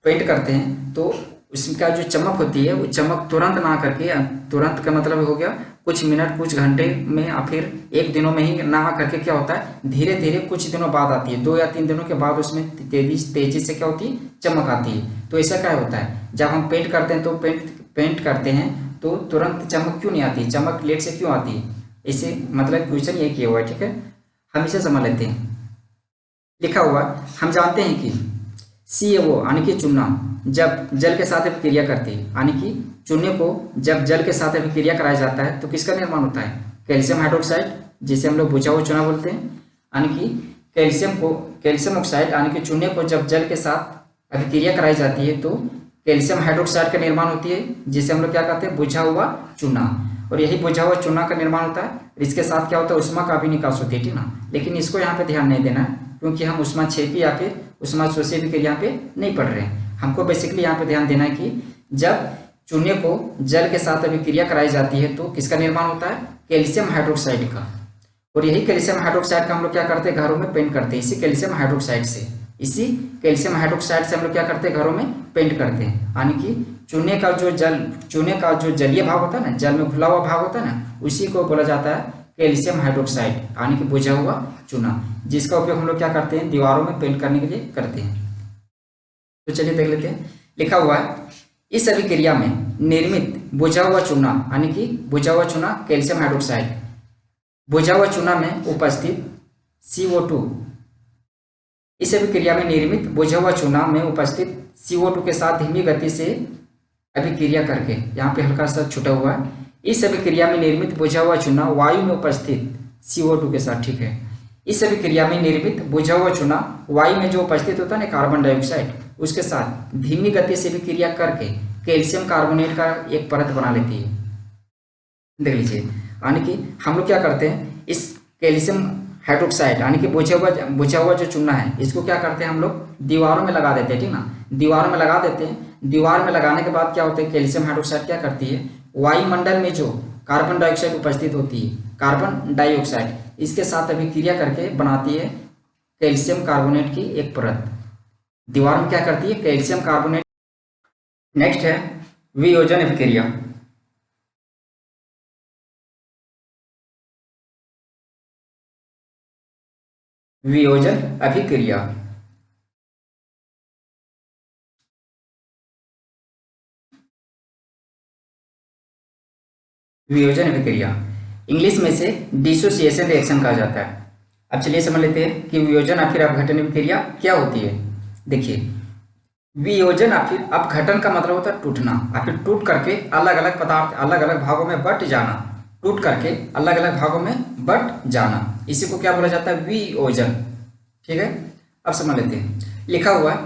पेंट करते हैं तो उसका जो चमक होती है वो चमक तुरंत ना करके, तुरंत का मतलब हो गया कुछ मिनट, कुछ घंटे में या फिर एक दिनों में ही ना करके क्या होता है, धीरे धीरे कुछ दिनों बाद आती है। 2 या 3 दिनों के बाद उसमें तेजी से क्या होती है? चमक आती है। तो ऐसा क्या होता है, जब हम पेंट करते हैं तो पेंट करते हैं तो तुरंत चमक क्यों नहीं आती? चमक लेट से क्यों आती है? इसे मतलब क्वेश्चन ये किया हुआ है। ठीक है, हम इसे समझ लेते हैं। लिखा हुआ, हम जानते हैं कि CaO यानी कि चूना जब जल के साथ अभिक्रिया करती है, यानी कि चूने को जब जल के साथ अभिक्रिया कराया जाता है तो किसका निर्माण होता है? कैल्शियम हाइड्रोक्साइड, जिसे हम लोग बुझा हुआ चूना बोलते हैं। यानी कि कैल्शियम ऑक्साइड यानी कि चूने को जब जल के साथ अभिक्रिया कराई जाती है तो कैल्शियम हाइड्रोक्साइड का निर्माण होती है, जिसे हम लोग क्या कहते हैं? बुझा हुआ चूना। और यही बुझा हुआ चूना का निर्माण होता है। इसके साथ क्या होता है? उष्मा का भी निकास होती है। ठीक ना, लेकिन इसको यहाँ पे ध्यान नहीं देना है क्योंकि हम उष्माक्षेपी या फिर उष्माशोषी अभिक्रिया यहाँ पे नहीं पढ़ रहे हैं। हमको बेसिकली यहाँ पे ध्यान देना है कि जब चूने को जल के साथ अभिक्रिया कराई जाती है तो किसका निर्माण होता है? कैल्शियम हाइड्रोक्साइड का। और यही कैल्शियम हाइड्रोक्साइड का हम लोग क्या करते हैं? घरों में पेंट करते हैं। इसी कैल्शियम हाइड्रोक्साइड से हम लोग क्या करते हैं? घरों में पेंट करते हैं। यानी कि चूने का जो जलीय भाग होता है ना, जल में घुला हुआ भाग होता है ना, उसी को बोला जाता है कैल्शियम हाइड्रोक्साइड यानी कि बुझा हुआ चूना, जिसका उपयोग हम लोग क्या करते हैं? दीवारों में पेंट करने के लिए करते हैं। तो चलिए देख लेते हैं। लिखा हुआ है, इस अभिक्रिया में निर्मित बुझा हुआ चूना यानी कि बुझा हुआ चूना कैल्शियम हाइड्रोक्साइड, बुझा हुआ चूना में उपस्थित CO2, इस अभिक्रिया में निर्मित बुझा हुआ चूना में उपस्थित CO2 के साथ धीमी गति से अभिक्रिया करके, यहाँ पे हल्का सा छुटा हुआ है, इस अभिक्रिया में निर्मित बुझा हुआ चूना वायु में उपस्थित CO2 के साथ, ठीक है, इस अभिक्रिया में निर्मित बुझा हुआ चूना वायु में जो उपस्थित होता है ना कार्बन डाइऑक्साइड, उसके साथ धीमी गति से अभिक्रिया करके कैल्शियम कार्बोनेट का एक परत बना लेती है। देख लीजिए, यानी कि हम लोग क्या करते हैं? इस कैल्शियम हाइड्रोक्साइड यानी कि बुझा हुआ जो चूना है, इसको क्या करते हैं? हम लोग दीवारों में लगा देते हैं। ठीक ना, दीवारों में लगा देते हैं। दीवार में लगाने के बाद क्या होता है? कैल्शियम हाइड्रोक्साइड क्या करती है? वायुमंडल में जो कार्बन डाइऑक्साइड उपस्थित होती है, कार्बन डाइऑक्साइड, इसके साथ अभिक्रिया करके बनाती है कैल्शियम कार्बोनेट की एक परत। दीवार में क्या करती है? Calcium carbonate. नेक्स्ट है वियोजन अभिक्रिया। वियोजन अभिक्रिया, वियोजन अभिक्रिया इंग्लिश में से डिसोसिएशन रिएक्शन कहा जाता है। अब चलिए समझ लेते हैं कि वियोजन या फिर अपघटन अभिक्रिया क्या होती है। देखिए, वियोजन या फिर अपघटन का मतलब होता है टूटना या फिर टूट करके अलग अलग पदार्थ अलग अलग भागों में बट जाना, टूट करके अलग अलग भागों में बट जाना, इसी को क्या बोला जाता है? वियोजन। ठीक है, अब समझ लेते हैं। लिखा हुआ है,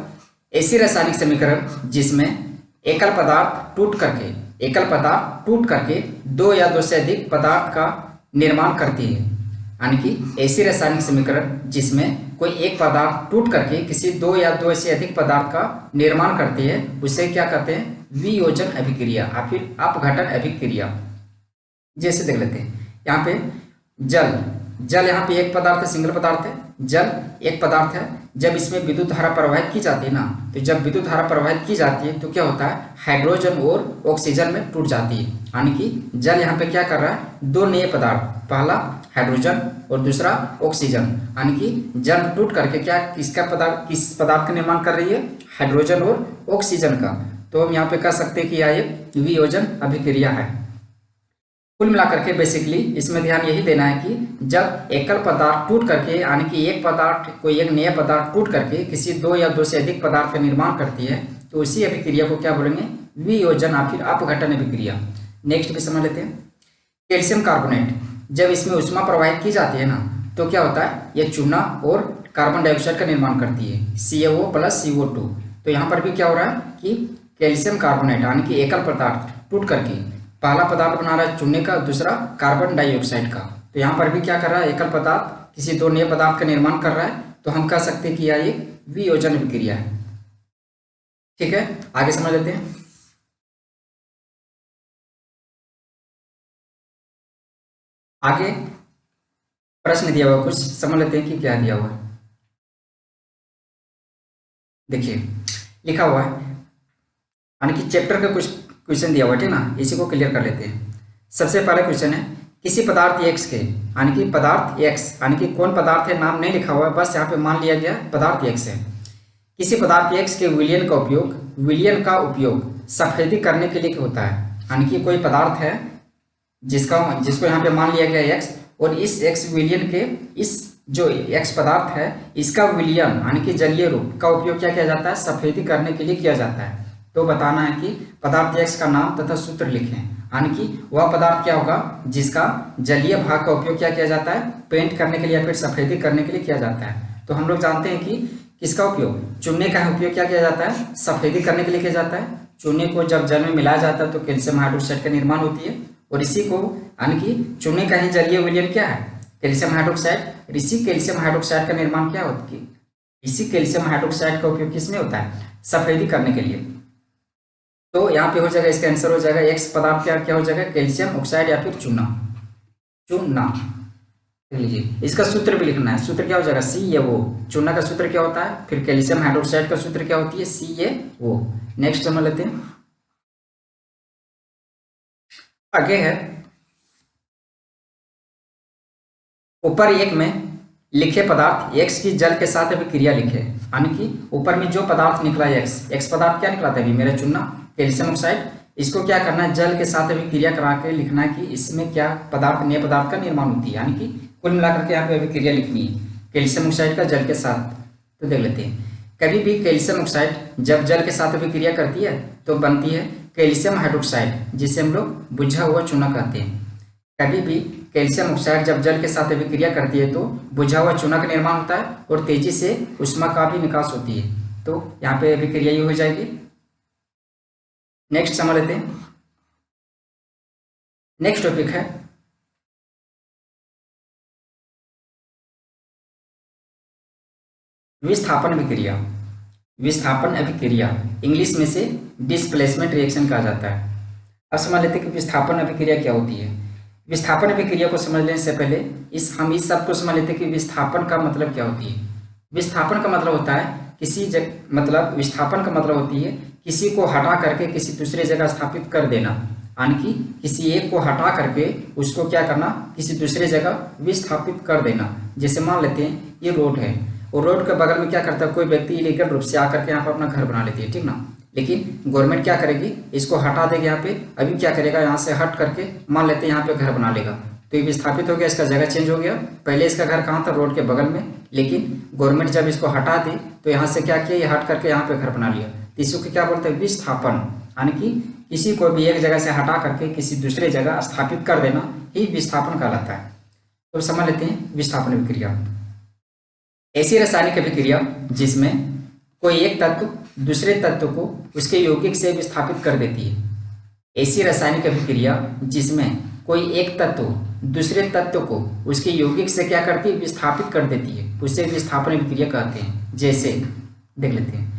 ऐसी रासायनिक समीकरण जिसमें एकल पदार्थ टूट करके दो या दो से अधिक पदार्थ का निर्माण करती है। यानी कि ऐसी रासायनिक समीकरण जिसमें कोई एक पदार्थ टूट करके किसी दो या दो से अधिक पदार्थ का निर्माण करती है, उसे क्या कहते हैं? वियोजन अभिक्रिया या फिर अपघटन अभिक्रिया। जैसे देख लेते हैं, यहाँ पे जल जल यहाँ पे एक पदार्थ है, सिंगल पदार्थ है, जल एक पदार्थ है। जब इसमें विद्युत धारा प्रवाहित की जाती है ना, तो जब विद्युत धारा प्रवाहित की जाती है तो क्या होता है, हाइड्रोजन और ऑक्सीजन में टूट जाती है। यानी कि जल यहाँ पे क्या कर रहा है, दो नए पदार्थ, पहला हाइड्रोजन और दूसरा ऑक्सीजन, यानी कि जल टूट करके क्या किस पदार्थ का निर्माण कर रही है, हाइड्रोजन और ऑक्सीजन का। तो हम यहाँ पे कह सकते हैं कि यह एक वियोजन अभिक्रिया है। कुल मिलाकर के बेसिकली इसमें ध्यान यही देना है कि जब एकल पदार्थ टूट करके, यानी कि एक पदार्थ, कोई एक नया पदार्थ टूट करके किसी दो या दो से अधिक पदार्थ का निर्माण करती है, तो उसी अभिक्रिया को क्या बोलेंगे, वियोजन या फिर अपघटन अभिक्रिया। नेक्स्ट भी समझ लेते हैं। कैल्शियम कार्बोनेट, जब इसमें उष्मा प्रवाहित की जाती है ना, तो क्या होता है, यह चूना और कार्बन डाइऑक्साइड का निर्माण करती है, CaO + CO2। तो यहाँ पर भी क्या हो रहा है कि कैल्शियम कार्बोनेट यानी कि एकल पदार्थ टूट करके पहला पदार्थ बना रहा है चूने का, दूसरा कार्बन डाइऑक्साइड का। तो यहाँ पर भी क्या कर रहा है, एकल पदार्थ किसी दो नए पदार्थ का निर्माण कर रहा है। तो हम कह सकते हैं कि यह एक वियोजन अभिक्रिया है। ठीक है, आगे समझ लेते हैं। आगे प्रश्न दिया हुआ, कुछ समझ लेते हैं कि क्या दिया हुआ है। देखिए लिखा हुआ है, यानी कि चैप्टर का कुछ क्वेश्चन दिया हुआ है, ठीक ना, इसी को क्लियर कर लेते हैं। सबसे पहला क्वेश्चन है, किसी पदार्थ X के, यानी कि पदार्थ X, यानी कि कौन पदार्थ है नाम नहीं लिखा हुआ है, बस यहाँ पे मान लिया गया पदार्थ X है। किसी पदार्थ X के विलयन का उपयोग सफेदी करने के लिए होता है। यानी कि कोई पदार्थ है जिसको यहाँ पे मान लिया गया X, और इस X विलयन के, इस जो X पदार्थ है इसका विलयन यानी कि जलीय रूप का उपयोग क्या किया जाता है, सफेदी करने के लिए किया जाता है। तो बताना है कि पदार्थ X का नाम तथा सूत्र लिखें, यानी कि वह पदार्थ क्या होगा जिसका जलीय भाग का उपयोग क्या किया जाता है, पेंट करने के लिए या फिर सफेदी करने के लिए किया जाता है। तो हम लोग जानते हैं कि किसका उपयोग, चूने का उपयोग क्या किया जाता है, सफेदी करने के लिए किया जाता है। चूने को जब जल में मिलाया जाता है तो कैल्शियम हाइड्रोक्साइड का निर्माण होती है, और इसी को, यानी कि चूने का ही जलीय विलयन क्या है, कैल्शियम हाइड्रोक्साइड। इसी कैल्शियम हाइड्रोक्साइड का निर्माण क्या होता है, इसी कैल्शियम हाइड्रोक्साइड का उपयोग किसमें होता है, सफेदी करने के लिए। तो यहाँ पे हो जाएगा, इसका आंसर हो जाएगा X पदार्थ क्या हो जाएगा, कैल्शियम ऑक्साइड या फिर चूना। देख लीजिए, इसका सूत्र भी लिखना है। सूत्र क्या हो जाएगा, CaO। चूना का सूत्र क्या होता है, फिर कैल्शियम हाइड्रोक्साइड का सूत्र क्या होती है, CaO। नेक्स्ट समझ लेते हैं। आगे है, ऊपर एक में लिखे पदार्थ X की जल के साथ अभिक्रिया लिखे, यानी कि ऊपर में जो पदार्थ निकला है X पदार्थ क्या निकला था अभी मेरा, चूना, कैल्शियम ऑक्साइड। इसको क्या करना है, जल के साथ अभिक्रिया करा के लिखना है कि इसमें क्या पदार्थ, नए पदार्थ का निर्माण होती है। यानी कि कुल मिलाकर के यहाँ पे अभिक्रिया लिखनी है कैल्शियम ऑक्साइड का जल के साथ। तो देख लेते हैं, कभी भी कैल्शियम ऑक्साइड जब जल के साथ अभिक्रिया करती है तो बनती है कैल्शियम हाइड्रोक्साइड, जिसे हम लोग बुझा हुआ चूना कहते हैं। कभी भी कैल्शियम ऑक्साइड जब जल के साथ अभिक्रिया करती है तो बुझा हुआ चूना का निर्माण होता है और तेजी से उष्मा का भी निकास होती है। तो यहाँ पे अभिक्रिया ये हो जाएगी। नेक्स्ट समझ लेते हैं। नेक्स्ट टॉपिक है विस्थापन अभिक्रिया। विस्थापन अभिक्रिया इंग्लिश में से डिस्प्लेसमेंट रिएक्शन कहा जाता है। अब समझ लेते हैं कि विस्थापन अभिक्रिया क्या होती है। विस्थापन अभिक्रिया को समझने से पहले हम इस सब को समझ लेते हैं कि विस्थापन का मतलब क्या होती है। विस्थापन का मतलब होता है विस्थापन का मतलब होती है किसी को हटा करके किसी दूसरे जगह स्थापित कर देना, यानी कि किसी एक को हटा करके उसको क्या करना, किसी दूसरे जगह विस्थापित कर देना। जैसे मान लेते हैं ये रोड है और रोड के बगल में क्या करता है, कोई व्यक्ति इलीगल रूप से आकर के यहाँ पर अपना घर बना लेती है, ठीक ना। लेकिन गवर्नमेंट क्या करेगी, इसको हटा देगी यहाँ पे। अभी क्या करेगा, यहाँ से हट करके मान लेते हैं यहाँ पे घर बना लेगा, तो ये विस्थापित हो गया, इसका जगह चेंज हो गया। पहले इसका घर कहाँ था, रोड के बगल में, लेकिन गवर्नमेंट जब इसको हटा दी तो यहाँ से क्या किया, ये हट करके यहाँ पे घर बना लिया। तो इसको क्या बोलते हैं, विस्थापन, यानी कि किसी को भी एक जगह से हटा करके किसी दूसरे जगह स्थापित कर देना ही विस्थापन कहलाता है। तो समझ लेते हैं विस्थापन अभिक्रिया। ऐसी रासायनिक अभिक्रिया जिसमें कोई एक तत्व दूसरे तत्व को उसके यौगिक से विस्थापित कर देती है। ऐसी रासायनिक अभिक्रिया जिसमें कोई एक तत्व दूसरे तत्व को उसके यौगिक से क्या करती है, विस्थापित कर देती है, उसे विस्थापन अभिक्रिया कहते हैं। जैसे देख लेते हैं,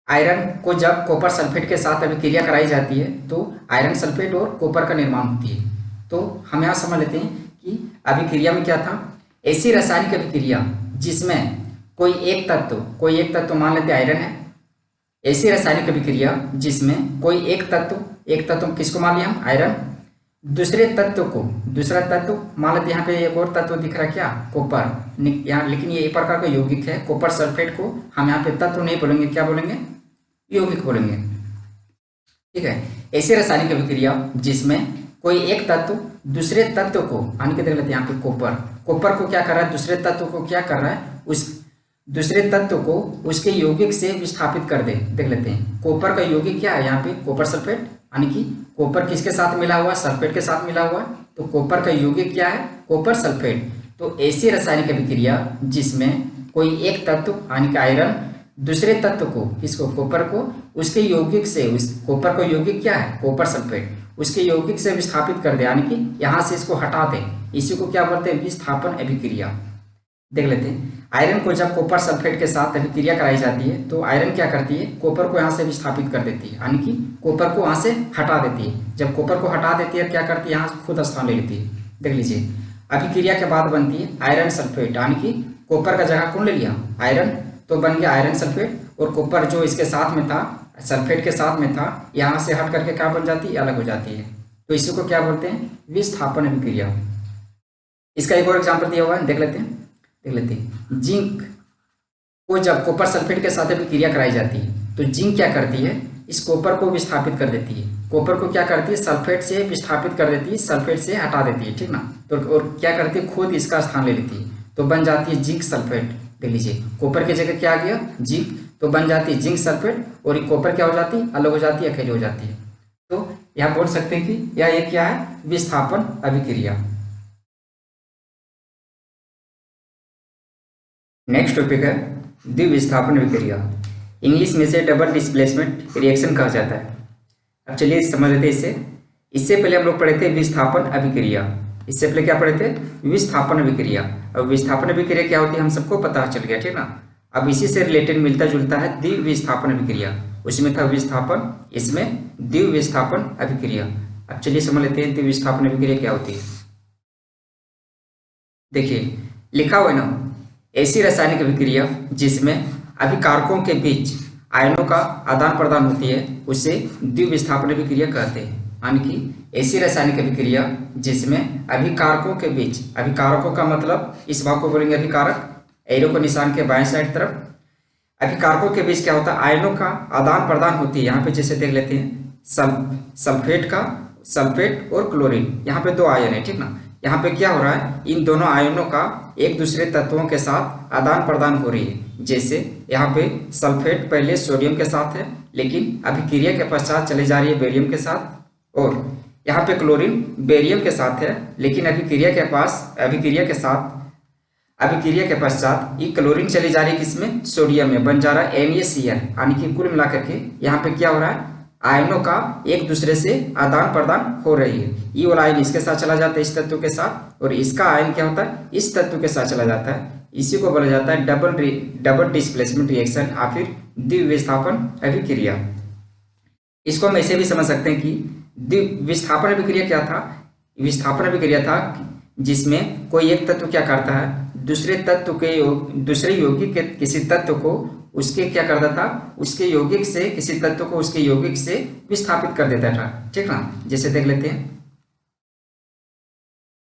आयरन को जब कॉपर सल्फेट के साथ अभिक्रिया कराई जाती है तो आयरन सल्फेट और कॉपर का निर्माण होती है। तो हम यहाँ समझ लेते हैं कि अभिक्रिया में क्या था, ऐसी रासायनिक अभिक्रिया जिसमें कोई एक तत्व मान लेते हैं आयरन है। ऐसी रासायनिक अभिक्रिया जिसमें कोई एक तत्व किसको मान लिया हम, आयरन, दूसरा तत्व मान लेते, यहाँ पे एक और तत्व दिख रहा है क्या, कॉपर यहाँ, लेकिन ये एक प्रकार का यौगिक है। कॉपर सल्फेट को हम यहाँ पे तत्व नहीं बोलेंगे, क्या बोलेंगे, यौगिक बोलेंगे। ठीक है। ऐसी रासायनिक अभिक्रिया जिसमें कोई एक तत्व दूसरे तत्व को, आने के देख लेते हैं यहाँ पे कॉपर को क्या कर रहा है, दूसरे तत्व को क्या कर रहा है, उस दूसरे तत्व को उसके यौगिक से विस्थापित कर दे। देख लेते हैं कॉपर का यौगिक क्या है यहाँ पे, कॉपर सल्फेट, यानी कि कॉपर किसके साथ मिला हुआ, सल्फेट के साथ मिला हुआ है, तो कॉपर का यौगिक क्या है, कॉपर सल्फेट। तो ऐसी रासायनिक अभिक्रिया जिसमें कोई एक तत्व यानी कि आयरन दूसरे तत्व को, किसको, कॉपर को, उसके यौगिक से, उस कॉपर का यौगिक क्या है, कॉपर सल्फेट, उसके यौगिक से विस्थापित कर दे, यानी कि यहाँ से इसको हटा दे, इसी को क्या बोलते हैं, विस्थापन अभिक्रिया। देख लेते हैं आयरन को जब कॉपर सल्फेट के साथ अभिक्रिया कराई जाती है तो आयरन क्या करती है, कॉपर को यहाँ से विस्थापित कर देती है, यानी कि कॉपर को यहाँ से हटा देती है। जब कॉपर को हटा देती है क्या करती है, यहाँ खुद स्थान ले लेती है। देख लीजिए अभिक्रिया के बाद बनती है आयरन सल्फेट, यानी कि कॉपर का जगह कौन ले लिया, आयरन, तो बन गया आयरन सल्फेट, और कॉपर जो इसके साथ में था, सल्फेट के साथ में था, यहाँ से हट करके क्या बन जाती है, अलग हो जाती है। तो इसी को क्या बोलते हैं, विस्थापन अभिक्रिया। इसका एक और एग्जाम्पल दिया हुआ है, देख लेते हैं जिंक को जब कॉपर सल्फेट के साथ अभिक्रिया कराई जाती है तो जिंक क्या करती है, इस कॉपर को विस्थापित कर देती है, कॉपर को क्या करती है, सल्फेट से विस्थापित कर देती है, सल्फेट से हटा देती है, ठीक ना। तो और क्या करती है, खुद इसका स्थान ले लेती है, तो बन जाती है जिंक सल्फेट। देख लीजिए कॉपर की जगह क्या आ गया, जिंक, तो बन जाती है जिंक सल्फेट, और ये कॉपर क्या हो जाती है, अलग हो जाती है, अकेली हो जाती है। तो यहाँ बोल सकते हैं कि यह एक क्या है, विस्थापन अभिक्रिया। नेक्स्ट टॉपिक है द्विविस्थापन अभिक्रिया। इंग्लिश में से डबल डिस्प्लेसमेंट रिएक्शन कहा जाता है। अब चलिए समझ लेते हैं इसे। इससे पहले हम लोग पढ़े थे विस्थापन अभिक्रिया, इससे पहले क्या पढ़े थे, विस्थापन अभिक्रिया। अब विस्थापन अभिक्रिया क्या होती है हम सबको पता चल गया, ठीक ना। अब इसी से रिलेटेड मिलता जुलता है द्विविस्थापन अभिक्रिया। उसमें था विस्थापन, इसमें द्विविस्थापन अभिक्रिया। अब चलिए समझ लेते हैं द्विविस्थापन अभिक्रिया क्या होती है। देखिए लिखा हुआ है ना, ऐसी रासायनिक अभिक्रिया जिसमें अभिकारकों के बीच आयनों का आदान प्रदान होती है उसे द्विविस्थापन अभिक्रिया कहते हैं। यानी कि ऐसी रासायनिक अभिक्रिया जिसमें अभिकारकों के बीच, अभिकारकों का मतलब इस भाग को बोलेंगे अभिकारक, एरो को निशान के बाएं साइड तरफ, अभिकारकों के बीच क्या होता है, आयनों का आदान प्रदान होती है। यहाँ पे जैसे देख लेते हैं सल्फेट और क्लोरीन, यहाँ पे दो आयन है, ठीक ना। यहाँ पे क्या हो रहा है, इन दोनों आयनों का एक दूसरे तत्वों के साथ आदान प्रदान हो रही है। जैसे यहाँ पे सल्फेट पहले सोडियम के साथ है, लेकिन अभिक्रिया के पश्चात चली जा रही है बेरियम के साथ, और यहाँ पे क्लोरीन बेरियम के साथ है, लेकिन अभिक्रिया के पश्चात ये क्लोरीन चली जा रही है किसमें, सोडियम में, बन जा रहा है NaCl। यानी कि कुल मिलाकर के यहाँ पे क्या हो रहा है, आयनों का एक दूसरे से आदान प्रदान हो रही है। ये वाला आयन इसके साथ चला जाता है इस तत्व के साथ, और इसका आयन क्या होता है, इस तत्व के साथ चला जाता है। इसी को बोला जाता है डबल डिस्प्लेसमेंट रिएक्शन या फिर द्विविस्थापन अभिक्रिया। इसको हम ऐसे भी समझ सकते हैं कि द्विविस्थापन अभिक्रिया क्या था, विस्थापन अभिक्रिया था जिसमें कोई एक तत्व क्या करता है, दूसरे यौगिक के किसी तत्व को उसके क्या करता था, उसके यौगिक से, किसी तत्व को उसके यौगिक से विस्थापित कर देता था, ठीक ना। जैसे देख लेते हैं,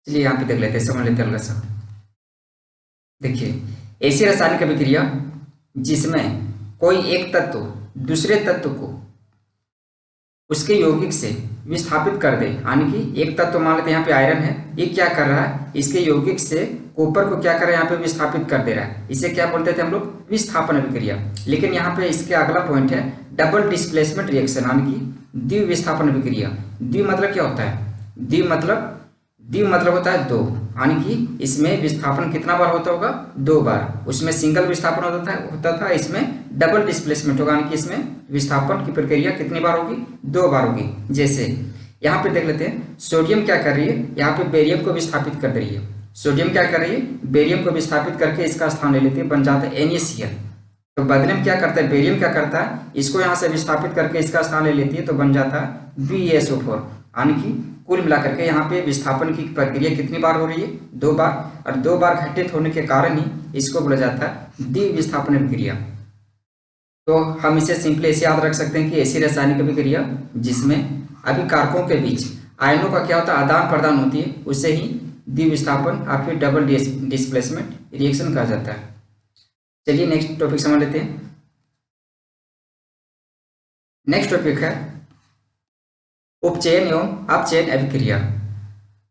चलिए यहाँ पे देख लेते हैं, समझ लेते हैं हल्का सा। देखिए ऐसी रासायनिक अभिक्रिया जिसमें कोई एक तत्व दूसरे तत्व को उसके यौगिक से विस्थापित कर दे, यानी कि एक तत्व मान लेते हैं यहाँ पे आयरन है, ये क्या कर रहा है, इसके यौगिक से कॉपर को क्या कर रहा है, यहाँ पे विस्थापित कर दे रहा है। इसे क्या बोलते थे हम लोग, विस्थापन अभिक्रिया। लेकिन यहाँ पे इसके अगला पॉइंट है डबल डिस्प्लेसमेंट रिएक्शन, यानी कि द्विविस्थापन अभिक्रिया। द्वि मतलब क्या होता है, द्वि मतलब होता है दो, यानी कि इसमें विस्थापन कितना बार होता होगा, दो बार। उसमें सिंगल विस्थापन होता था, इसमें डबल डिस्प्लेसमेंट होगा, यानी कि इसमें विस्थापन की प्रक्रिया कितनी बार होगी, दो बार होगी। जैसे यहाँ पे देख लेते हैं, सोडियम क्या कर रही है, यहाँ पे बेरियम को विस्थापित कर दे रही है। सोडियम क्या कर रही है, बेरियम को विस्थापित करके इसका स्थान ले लेती है, बन जाता है NaCl। तो बदले में क्या करता है, बेरियम क्या करता है, इसको यहाँ से विस्थापित करके इसका स्थान ले लेती है, तो बन जाता है BeSO4, यानी कि कुल मिलाकर के यहाँ पे विस्थापन की प्रक्रिया कितनी बार हो रही है? 2 बार, और 2 बार घटित होने के कारण ही इसको बोला जाता है द्विविस्थापन अभिक्रिया। तो हम इसे सिंपली ऐसे याद रख सकते हैं कि ऐसी रासायनिक अभिक्रिया जिसमें अभिकारकों के बीच आयनों का क्या होता है, आदान प्रदान होती है, उसे ही द्विविस्थापन या फिर डबल डिस्प्लेसमेंट रिएक्शन कहा जाता है। चलिए नेक्स्ट टॉपिक समझ लेते हैं। नेक्स्ट टॉपिक है उपचयन एवं अपचयन अभिक्रिया।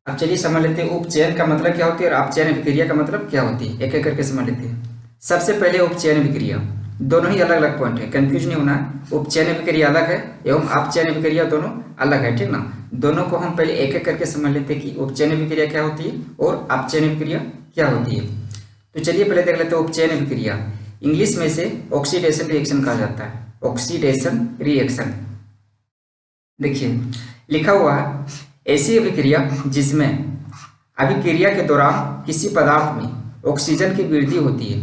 अब चलिए समझ लेते हैं उपचयन का मतलब क्या होती है और अपचयन अभिक्रिया का मतलब क्या होती है, एक एक करके समझ लेते हैं। सबसे पहले उपचयन अभिक्रिया, दोनों ही अलग अलग पॉइंट है, कंफ्यूज नहीं होना है। उपचयन अभिक्रिया अलग है एवं अपचयन अभिक्रिया दोनों अलग है, ठीक ना। दोनों को हम पहले एक एक करके समझ लेते हैं कि उपचयन अभिक्रिया क्या होती है और अपचयन अभिक्रिया क्या होती है। तो चलिए पहले देख लेते हैं उपचयन अभिक्रिया। इंग्लिश में से ऑक्सीडेशन रिएक्शन कहा जाता है, ऑक्सीडेशन रिएक्शन। देखिए लिखा हुआ है ऐसी अभिक्रिया जिसमें अभिक्रिया के दौरान किसी पदार्थ में ऑक्सीजन की वृद्धि होती है।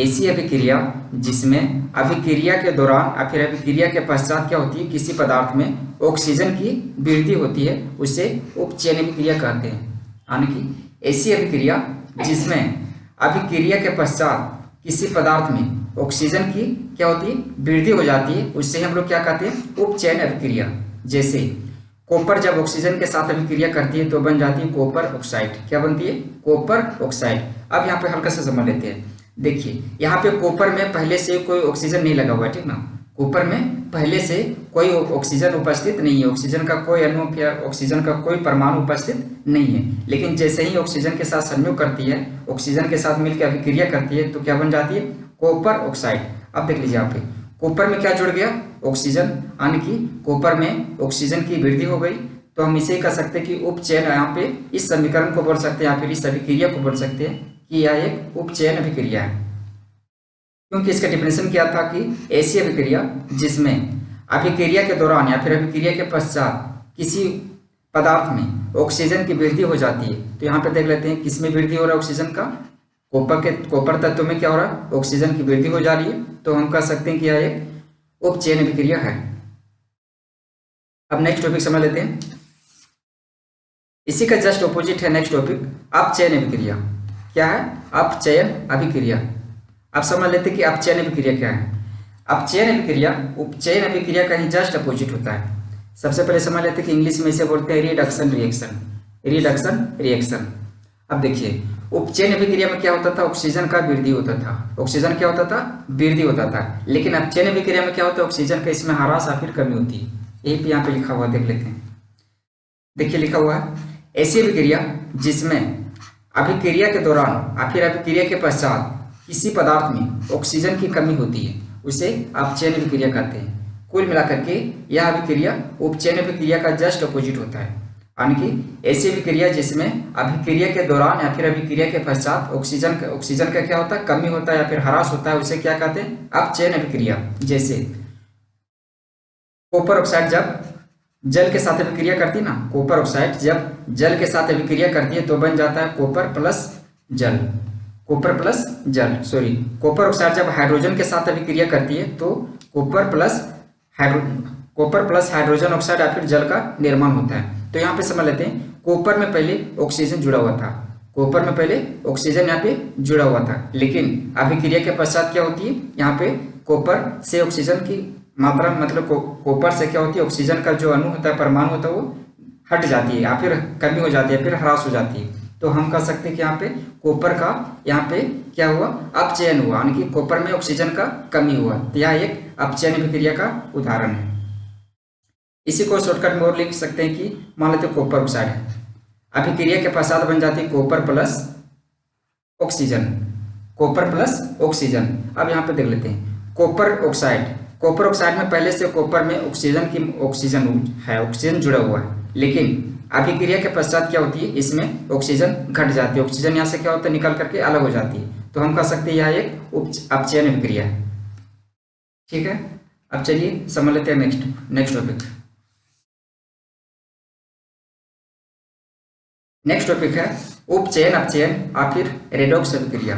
ऐसी अभिक्रिया जिसमें अभिक्रिया के दौरान या फिर अभिक्रिया के पश्चात क्या होती है, किसी पदार्थ में ऑक्सीजन की वृद्धि होती है, उसे उपचयन अभिक्रिया कहते हैं। यानी कि ऐसी अभिक्रिया जिसमें अभिक्रिया के पश्चात किसी पदार्थ में ऑक्सीजन की क्या होती है, वृद्धि हो जाती है, उससे हम लोग क्या कहते हैं, उपचयन अभिक्रिया। जैसे कॉपर जब ऑक्सीजन के साथ अभिक्रिया करती है तो बन जाती है कॉपर ऑक्साइड। क्या बनती है, कॉपर ऑक्साइड। अब यहाँ पे हल्का सा समझ लेते हैं। देखिए यहाँ पे कॉपर में पहले से कोई ऑक्सीजन नहीं लगा हुआ है, ठीक ना। कॉपर में पहले से कोई ऑक्सीजन उपस्थित नहीं है, ऑक्सीजन का कोई अणु या ऑक्सीजन का कोई परमाणु उपस्थित नहीं है। लेकिन जैसे ही ऑक्सीजन के साथ संयोग करती है, ऑक्सीजन के साथ मिलकर अभिक्रिया करती है, तो क्या बन जाती है, कॉपर ऑक्साइड। अब देख लीजिए यहाँ पे कॉपर में क्या जुड़ गया, ऑक्सीजन, यानी कि कॉपर में ऑक्सीजन की वृद्धि हो गई। तो हम इसे कह सकते हैं कि उपचयन, यहाँ पे इस समीकरण को बोल सकते हैं या फिर इस अभिक्रिया को बोल सकते हैं कि यह एक उपचयन अभिक्रिया है। क्योंकि इसका डिफिनेशन क्या था कि ऐसी अभिक्रिया जिसमें अभिक्रिया के दौरान या फिर अभिक्रिया के पश्चात किसी पदार्थ में ऑक्सीजन की वृद्धि हो जाती है। तो यहाँ पे देख लेते हैं किसमें वृद्धि हो रहा है ऑक्सीजन का, कॉपर तत्व में क्या हो रहा है, ऑक्सीजन की वृद्धि हो जा रही है। तो हम कह सकते हैं कि यह एक उपचयन अभिक्रिया है। अब नेक्स्ट टॉपिक समझ लेते हैं। इसी का जस्ट ऑपोजिट है नेक्स्ट टॉपिक अपचयन अभिक्रिया। क्या है, अपचयन अभिक्रिया। अब समझ लेते हैं कि अपचयन अभिक्रिया क्या है। अपचयन अभिक्रिया उपचयन अभिक्रिया का ही जस्ट अपोजिट होता है। सबसे पहले समझ लेते हैं कि इंग्लिश में इसे बोलते हैं रिडक्शन रिएक्शन, रिडक्शन रिएक्शन। अब देखिए उपचयन अभिक्रिया में क्या होता था, ऑक्सीजन का वृद्धि होता था, ऑक्सीजन क्या होता था, वृद्धि होता था। लेकिन अपचयन अभिक्रिया में क्या होता है, ऑक्सीजन का इसमें ह्रास या फिर कमी होती है। यही पे यहाँ पे लिखा हुआ देख लेते हैं। देखिए लिखा हुआ है ऐसी अभिक्रिया जिसमें अभिक्रिया के दौरान या फिर अभिक्रिया के पश्चात किसी पदार्थ में ऑक्सीजन की कमी होती है, उसे अपचयन अभिक्रिया कहते हैं। कुल मिलाकर के यह अभिक्रिया उपचयन अभिक्रिया का जस्ट अपोजिट होता है। यानी कि ऐसी अभिक्रिया जिसमें अभिक्रिया के दौरान या फिर अभिक्रिया के पश्चात ऑक्सीजन का क्या होता है, कमी होता है या फिर ह्रास होता है, उसे क्या कहते हैं, अपचयन अभिक्रिया। जैसे कॉपर ऑक्साइड जब जल के साथ अभिक्रिया करती है ना, कॉपर ऑक्साइड जब जल के साथ अभिक्रिया करती है तो बन जाता है कॉपर प्लस जल, कॉपर प्लस जल, सॉरी कॉपर ऑक्साइड जब हाइड्रोजन के साथ अभिक्रिया करती है तो कॉपर प्लस हाइड्रोजन ऑक्साइड या फिर जल का निर्माण होता है। तो यहाँ पे समझ लेते हैं कॉपर में पहले ऑक्सीजन जुड़ा हुआ था, कॉपर में पहले ऑक्सीजन यहाँ पे जुड़ा हुआ था, लेकिन अभिक्रिया के पश्चात क्या होती है, यहाँ पे कॉपर से ऑक्सीजन की मात्रा, मतलब कॉपर से क्या होती है, ऑक्सीजन का जो अणु होता है, परमाणु होता है, वो हट जाती है या फिर कमी हो जाती है, फिर ह्रास हो जाती है। तो हम कह सकते हैं कि यहाँ पे कॉपर का यहाँ पे क्या हुआ, अपचयन हुआ, यानी कि कॉपर में ऑक्सीजन का कमी हुआ। तो यह एक अपचयन अभिक्रिया का उदाहरण है। इसी को शॉर्टकट में और लिख सकते हैं कि मान लेते कॉपर ऑक्साइड है, अभिक्रिया के पश्चात बन जाती है copper plus oxygen, copper plus oxygen. अब यहाँ पे देख लेते हैं कॉपर ऑक्साइड में पहले से कॉपर में ऑक्सीजन है, ऑक्सीजन जुड़ा हुआ है, लेकिन अभिक्रिया के पश्चात क्या होती है, इसमें ऑक्सीजन घट जाती है, ऑक्सीजन यहाँ से क्या होता है, निकल करके अलग हो जाती है। तो हम कह सकते हैं यह एक अपचयन अभिक्रिया है। ठीक है, अब चलिए समझ लेते हैं नेक्स्ट टॉपिक। नेक्स्ट टॉपिक है उपचयन अपचयन या फिर रेडॉक्स अभिक्रिया।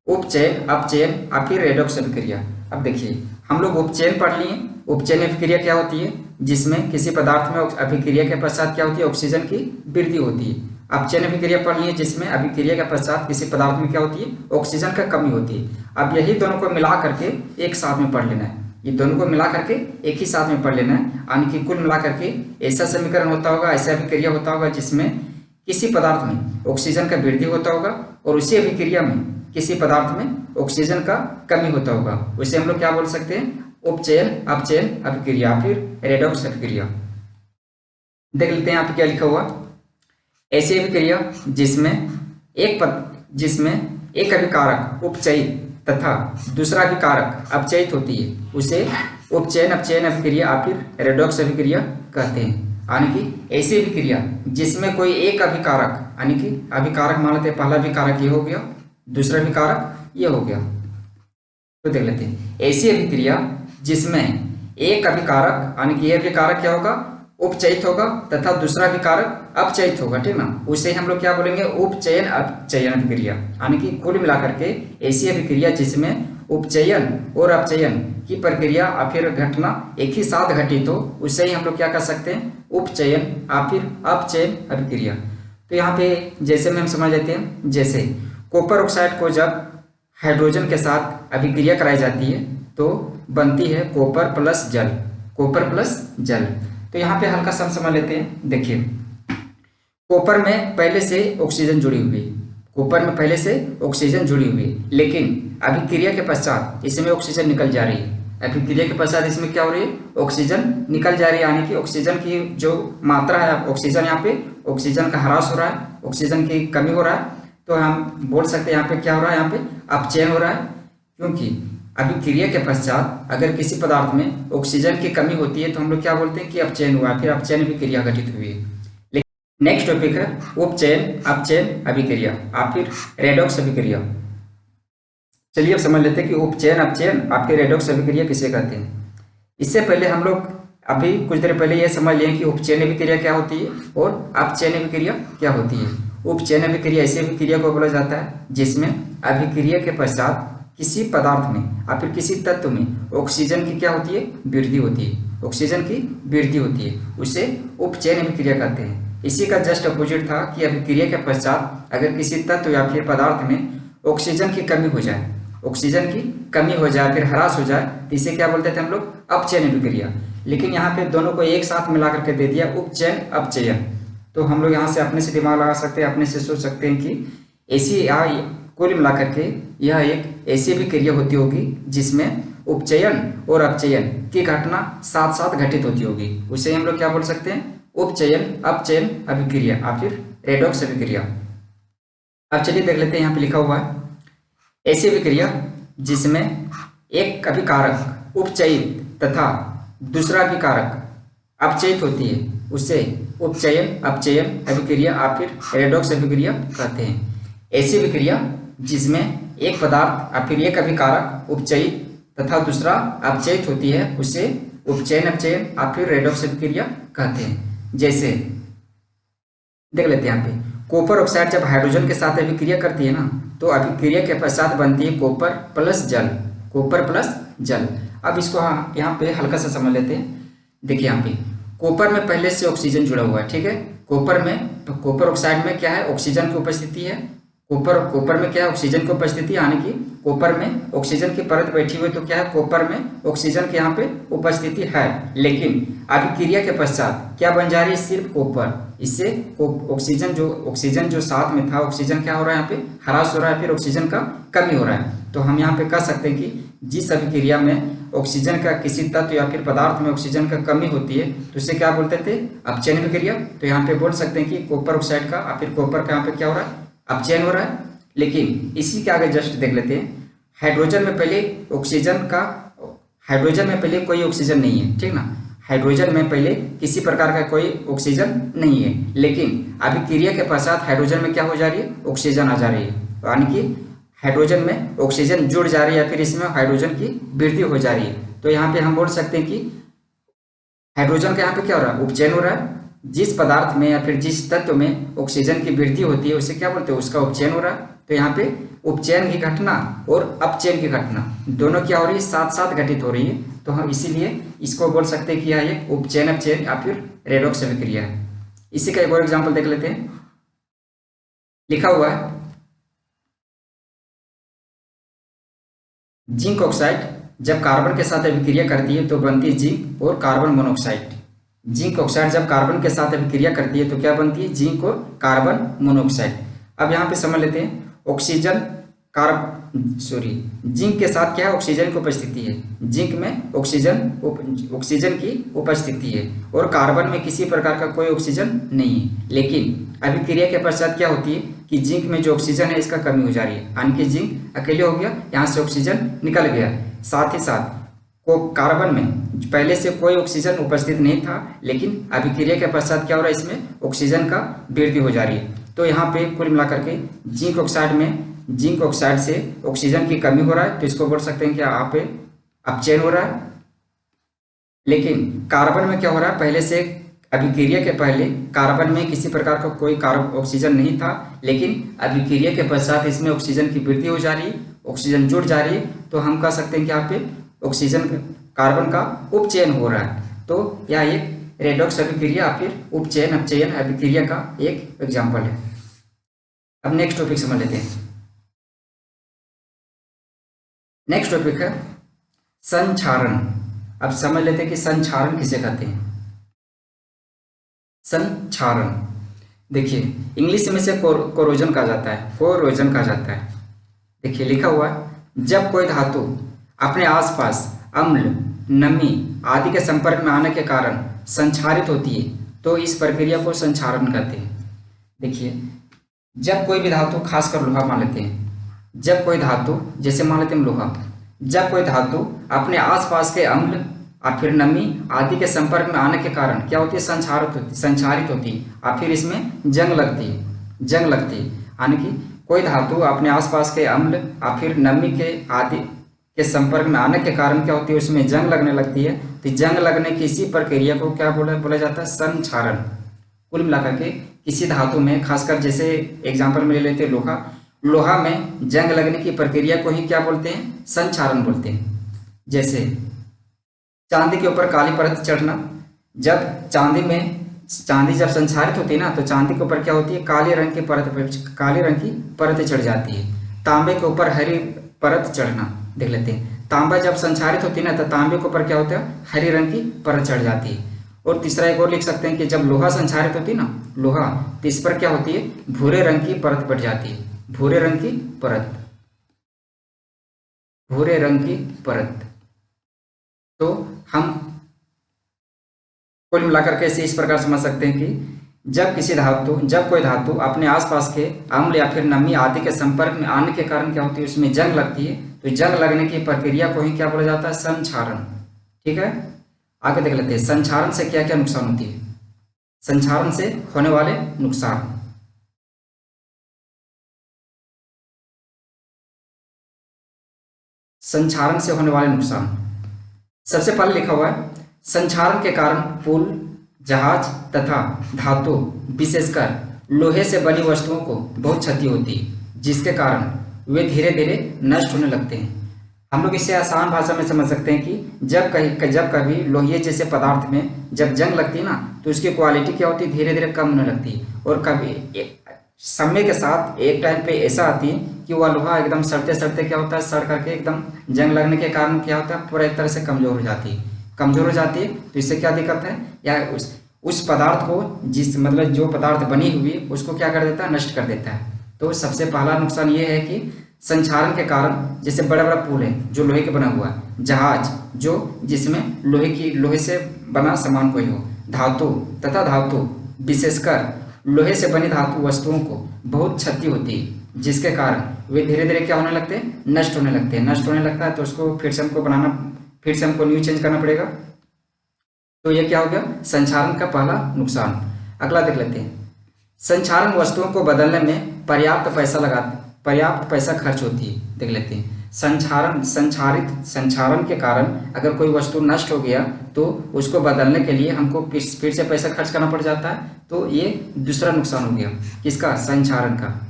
उपचयन अपचयन या फिर रेडॉक्स अभिक्रिया। अब देखिए हम लोग उपचयन पढ़ लिए। उपचयन अभिक्रिया क्या होती है, जिसमें किसी पदार्थ में अभिक्रिया के पश्चात क्या होती है, ऑक्सीजन की वृद्धि होती है। अपचयन अभिक्रिया पढ़ ली है, जिसमें अभिक्रिया के पश्चात किसी पदार्थ में क्या होती है, ऑक्सीजन का कमी होती है। अब यही दोनों को मिला करके एक साथ में पढ़ लेना है, ये दोनों को मिला करके एक ही साथ में पढ़ लेना है। यानी कि कुल मिला करके ऐसा समीकरण होता होगा, ऐसा अभिक्रिया होता होगा जिसमें किसी पदार्थ में ऑक्सीजन का वृद्धि होता होगा और उसी अभिक्रिया में किसी पदार्थ में ऑक्सीजन का कमी होता होगा। उसे हम लोग क्या बोल सकते हैं, उपचयन अपचयन अभिक्रिया, फिर रेडॉक्स अभिक्रिया। देख लेते हैं यहाँ पे क्या लिखा हुआ। ऐसी अभिक्रिया जिसमें एक अभिकारक उपचयित तथा दूसरा अभिकारक अपचयित होती है, उसे उपचयन अपचयन अभिक्रिया या फिर रेडॉक्स अभिक्रिया कहते हैं। यानी कि ऐसी अभिक्रिया जिसमें कोई एक अभिकारक, यानी कि अभिकारक मान लेते हैं, पहला अभिकारक ये हो गया, दूसरा अभिकारक ये हो गया। तो देख लेते हैं, ऐसी अभिक्रिया जिसमें एक अभिकारक, यानी कि यह अभिकारक क्या होगा, उपचयित होगा तथा दूसरा अभिकारक अपचयित होगा, ठीक ना, उसे हम लोग क्या बोलेंगे, उपचयन अपचयन अभिक्रिया। यानी कि कुल मिलाकर के ऐसी अभिक्रिया जिसमें उपचयन और अपचयन की प्रक्रिया या फिर घटना एक ही साथ घटित हो, उसे ही हम लोग क्या कर सकते हैं, उपचयन या फिर अपचयन अभिक्रिया। तो यहाँ पे जैसे में हम समझ लेते हैं, जैसे कॉपर ऑक्साइड को जब हाइड्रोजन के साथ अभिक्रिया कराई जाती है तो बनती है कॉपर प्लस जल, कॉपर प्लस जल। तो यहाँ पे हल्का सा समझ लेते हैं। देखिए, कॉपर में पहले से ऑक्सीजन जुड़ी हुई है, कॉपर में पहले से ऑक्सीजन जुड़ी हुई है, लेकिन अभिक्रिया के पश्चात इसमें ऑक्सीजन निकल जा रही है। अभिक्रिया के पश्चात इसमें क्या हो रही है, ऑक्सीजन निकल जा रही है। यानी कि ऑक्सीजन की जो मात्रा है, ऑक्सीजन यहाँ पे ऑक्सीजन का ह्रास हो रहा है, ऑक्सीजन की कमी हो रहा है। तो हम बोल सकते हैं यहाँ पे क्या हो रहा है, यहाँ पे अपचयन हो रहा है। क्योंकि अभिक्रिया के पश्चात अगर किसी पदार्थ में ऑक्सीजन की कमी होती है तो हम लोग क्या बोलते हैं कि अपचयन हुआ, फिर अपचयन अभिक्रिया घटित हुई है। लेकिन नेक्स्ट टॉपिक है उपचयन अपचयन अभिक्रिया या फिर रेडॉक्स अभिक्रिया। चलिए अब समझ लेते हैं कि उपचयन अपचयन या फिर रेडॉक्स अभिक्रिया किसे कहते हैं। इससे पहले हम लोग अभी कुछ देर पहले ये समझ लिए कि उपचयन अभिक्रिया क्या होती है और अपचयन अभिक्रिया क्या होती है। उपचयन अभिक्रिया ऐसी अभिक्रिया को बोला जाता है जिसमें अभिक्रिया के पश्चात किसी पदार्थ में या फिर किसी तत्व में ऑक्सीजन की क्या होती है, वृद्धि होती है, ऑक्सीजन की वृद्धि होती है, उसे उपचयन अभिक्रिया कहते हैं। इसी का जस्ट अपोजिट था कि अभिक्रिया के पश्चात अगर किसी तत्व या फिर पदार्थ में ऑक्सीजन की कमी हो जाए, ऑक्सीजन की कमी हो जाए, फिर ह्रास हो जाए, तो इसे क्या बोलते थे हम लोग, अपचयन अभिक्रिया। लेकिन यहाँ पे दोनों को एक साथ मिला करके दे दिया उपचयन अपचयन। तो हम लोग यहाँ से अपने से दिमाग लगा सकते हैं, अपने से सोच सकते हैं कि ऐसी कुल मिलाकर के यह एक ऐसी अभिक्रिया होती होगी जिसमें उपचयन और अपचयन की घटना साथ साथ घटित होती होगी, उसे हम लोग क्या बोल सकते हैं, उपचयन अपचयन अभिक्रिया या फिर रेडॉक्स अभिक्रिया। अब चलिए देख लेते हैं, यहाँ पे लिखा हुआ है ऐसी अभिक्रिया जिसमें एक अभिकारक उपचयित तथा दूसरा अभिकारक अपचयित होती है, उसे उपचयन अपचयन अभिक्रिया या फिर रेडॉक्स अभिक्रिया कहते हैं। ऐसी अभिक्रिया जिसमें एक पदार्थ या फिर एक अभिकारक उपचयित तथा दूसरा अपचयित होती है, उसे उपचयन अपचयन या फिर रेडॉक्स अभिक्रिया कहते हैं। जैसे देख लेते हैं यहाँ पे, कॉपर ऑक्साइड जब हाइड्रोजन के साथ अभिक्रिया करती है ना, तो अभिक्रिया के पश्चात बनती है कॉपर प्लस जल, कॉपर प्लस जल। अब इसको यहाँ पे हल्का सा समझ लेते हैं। देखिए यहाँ पे कॉपर में पहले से ऑक्सीजन जुड़ा हुआ है, ठीक है, कॉपर ऑक्साइड में क्या है, ऑक्सीजन की उपस्थिति है, कॉपर में क्या है, ऑक्सीजन की उपस्थिति, यानी कि कॉपर में ऑक्सीजन की परत बैठी हुई, तो क्या है, कॉपर में ऑक्सीजन की यहाँ पे उपस्थिति है। लेकिन अभिक्रिया के पश्चात क्या बन जा रही है, सिर्फ कॉपर, इससे ऑक्सीजन जो साथ में था, ऑक्सीजन क्या हो रहा है, यहाँ पे ह्रास हो रहा है, फिर ऑक्सीजन का कमी हो रहा है। तो हम यहाँ पे कह सकते हैं कि जिस अभिक्रिया में ऑक्सीजन का किसी तत्व या फिर पदार्थ में ऑक्सीजन का कमी होती है तो उसे क्या बोलते थे, अपचयन अभिक्रिया। तो यहाँ पे बोल सकते हैं कि कॉपर ऑक्साइड का या फिर कॉपर का यहाँ पे क्या हो रहा है, अपचयन हो रहा है। लेकिन इसी के आगे जस्ट देख लेते हैं, हाइड्रोजन में पहले कोई ऑक्सीजन नहीं है, ठीक ना, हाइड्रोजन में पहले किसी प्रकार का कोई ऑक्सीजन नहीं है, लेकिन अभिक्रिया के पश्चात हाइड्रोजन में क्या हो जा रही है, ऑक्सीजन आ जा रही है, यानी कि हाइड्रोजन में ऑक्सीजन जुड़ जा रही है या फिर इसमें हाइड्रोजन की वृद्धि हो जा रही है। तो यहाँ पे हम बोल सकते हैं कि हाइड्रोजन का यहाँ पे क्या हो रहा है, उपचयन हो रहा है। जिस पदार्थ में या फिर जिस तत्व में ऑक्सीजन की वृद्धि होती है उसे क्या बोलते हैं, उसका उपचयन हो रहा है। तो यहाँ पे उपचयन की घटना और अपचयन की घटना दोनों क्या हो रही है, साथ साथ घटित हो रही है। तो हम इसीलिए इसको बोल सकते हैं कि यह एक उपचयन अपचयन या फिर रेडॉक्स अभिक्रिया है। इसी का एक और एग्जाम्पल देख लेते हैं। लिखा हुआ है जिंक ऑक्साइड जब कार्बन के साथ अभिक्रिया करती है तो बनती है जिंक और कार्बन मोनोऑक्साइड। जिंक ऑक्साइड जब कार्बन के साथ अभिक्रिया करती है तो क्या बनती है, जिंक और कार्बन मोनोऑक्साइड। अब यहाँ पे समझ लेते हैं ऑक्सीजन जिंक के साथ क्या है, ऑक्सीजन की उपस्थिति है। जिंक में ऑक्सीजन की उपस्थिति है और कार्बन में किसी प्रकार का कोई ऑक्सीजन नहीं है। लेकिन अभिक्रिया के पश्चात क्या होती है कि जिंक में जो ऑक्सीजन है इसका कमी हो जा रही है, यानी कि जिंक अकेले हो गया, यहाँ से ऑक्सीजन निकल गया। साथ ही साथ को कार्बन में पहले से कोई ऑक्सीजन उपस्थित नहीं था, लेकिन अभिक्रिया के पश्चात क्या हो रहा है, इसमें ऑक्सीजन का वृद्धि हो जा रही है। तो यहाँ पे कुल मिलाकर के जिंक ऑक्साइड से ऑक्सीजन की कमी हो रहा है, तो इसको बोल सकते हैं कि यहाँ पे अपचयन हो रहा है। लेकिन कार्बन में क्या हो रहा है, पहले से अभिक्रिया के पहले कार्बन में किसी प्रकार का कोई ऑक्सीजन नहीं था, लेकिन अभिक्रिया के पश्चात इसमें ऑक्सीजन की वृद्धि हो जा रही है, ऑक्सीजन जुड़ जा रही है। तो हम कह सकते हैं कि यहाँ पे ऑक्सीजन कार्बन का उपचयन हो रहा है। तो यह एक रेडॉक्स अभिक्रिया या फिर उपचयन अपचयन अभिक्रिया का एक एग्जाम्पल है। अब नेक्स्ट टॉपिक समझ लेते हैं। नेक्स्ट टॉपिक है संक्षारण। अब समझ लेते हैं कि संक्षारण किसे कहते हैं। संक्षारण देखिए इंग्लिश में से कोरोजन कहा जाता है, कोरोजन कहा जाता है। देखिए लिखा हुआ है जब कोई धातु अपने आसपास अम्ल, नमी आदि के संपर्क में आने के कारण संक्षारित होती है तो इस प्रक्रिया को संक्षारण कहते हैं। देखिए जब कोई भी धातु, खासकर लोहा मान लेते हैं, जब कोई धातु जैसे मान लेते हैं लोहा, जब कोई धातु अपने आसपास के अम्ल और फिर नमी आदि के संपर्क में आने के कारण क्या होती है, संक्षारित होती है और फिर इसमें जंग लगती है। यानी कि कोई धातु अपने आसपास के अम्ल और फिर नमी के आदि के संपर्क में आने के कारण क्या होती है, उसमें जंग लगने लगती है। तो जंग लगने की इसी प्रक्रिया को क्या बोला जाता है, संक्षारण। कुल मिलाकर के किसी धातु में, खासकर जैसे एग्जाम्पल में ले लेते हैं लोहा में जंग लगने की प्रक्रिया को ही क्या बोलते हैं, संक्षारण बोलते हैं। जैसे चांदी के ऊपर काली परत चढ़ना, जब चांदी जब संक्षारित होती है ना, तो चांदी के ऊपर क्या होती है, काले रंग की परत चढ़ जाती है। तांबे के ऊपर हरी परत चढ़ना देख लेते हैं। तांबा जब संक्षारित होती है ना, तो तांबे के ऊपर क्या होता है, हरी रंग की परत चढ़ जाती है। और तीसरा एक और लिख सकते हैं कि जब लोहा संक्षारित होती है ना, लोहा, तो इस पर क्या होती है, भूरे रंग की परत पड़ जाती है, भूरे रंग की परत। तो हम कुल मिलाकर के इस प्रकार समझ सकते हैं कि जब कोई धातु अपने आसपास के अम्ल या फिर नमी आदि के संपर्क में आने के कारण क्या होती है, उसमें जंग लगती है। तो जंग लगने की प्रक्रिया को ही क्या बोला जाता है, संक्षारण। ठीक है, आगे देख लेते हैं संक्षारण से क्या क्या नुकसान होती है। संक्षारण से होने वाले नुकसान। संक्षारण से होने वाले नुकसान, सबसे पहले लिखा हुआ है संक्षारण के कारण पुल, जहाज तथा धातु विशेषकर लोहे से बनी वस्तुओं को बहुत क्षति होती है, जिसके कारण वे धीरे धीरे नष्ट होने लगते हैं। हम लोग इसे आसान भाषा में समझ सकते हैं कि जब कभी लोहे जैसे पदार्थ में जब जंग लगती है ना, तो उसकी क्वालिटी क्या होती है, धीरे धीरे कम होने लगती है। और कभी समय के साथ एक टाइम पे ऐसा आती है कि वह लोहा एकदम सड़ते सड़ते क्या होता है, सड़ करके एकदम जंग लगने के कारण क्या होता है, पूरा एक तरह से कमजोर हो जाती है। तो इससे क्या दिक्कत है, या उस पदार्थ को जो पदार्थ बनी हुई उसको क्या कर देता है, नष्ट कर देता है। तो सबसे पहला नुकसान ये है कि संक्षारण के कारण, जैसे बड़ा बड़ा पुल है जो लोहे के बना हुआ है, जहाज जो जिसमें लोहे से बना सामान कोई हो, धातु विशेषकर लोहे से बनी धातु वस्तुओं को बहुत क्षति होती है, जिसके कारण वे धीरे धीरे क्या होने लगते हैं, नष्ट होने लगता है। तो उसको फिर से हमको न्यू चेंज करना पड़ेगा। तो ये क्या हो गया, संक्षारण का पहला नुकसान। अगला देख लेते हैं, संक्षारण वस्तुओं को बदलने में पर्याप्त पैसा खर्च होती है। देख लेते हैं, संक्षारण के कारण अगर कोई वस्तु नष्ट हो गया तो उसको बदलने के लिए हमको फिर से पैसा खर्च करना पड़ जाता है। तो ये दूसरा नुकसान हो गया किसका, संक्षारण का।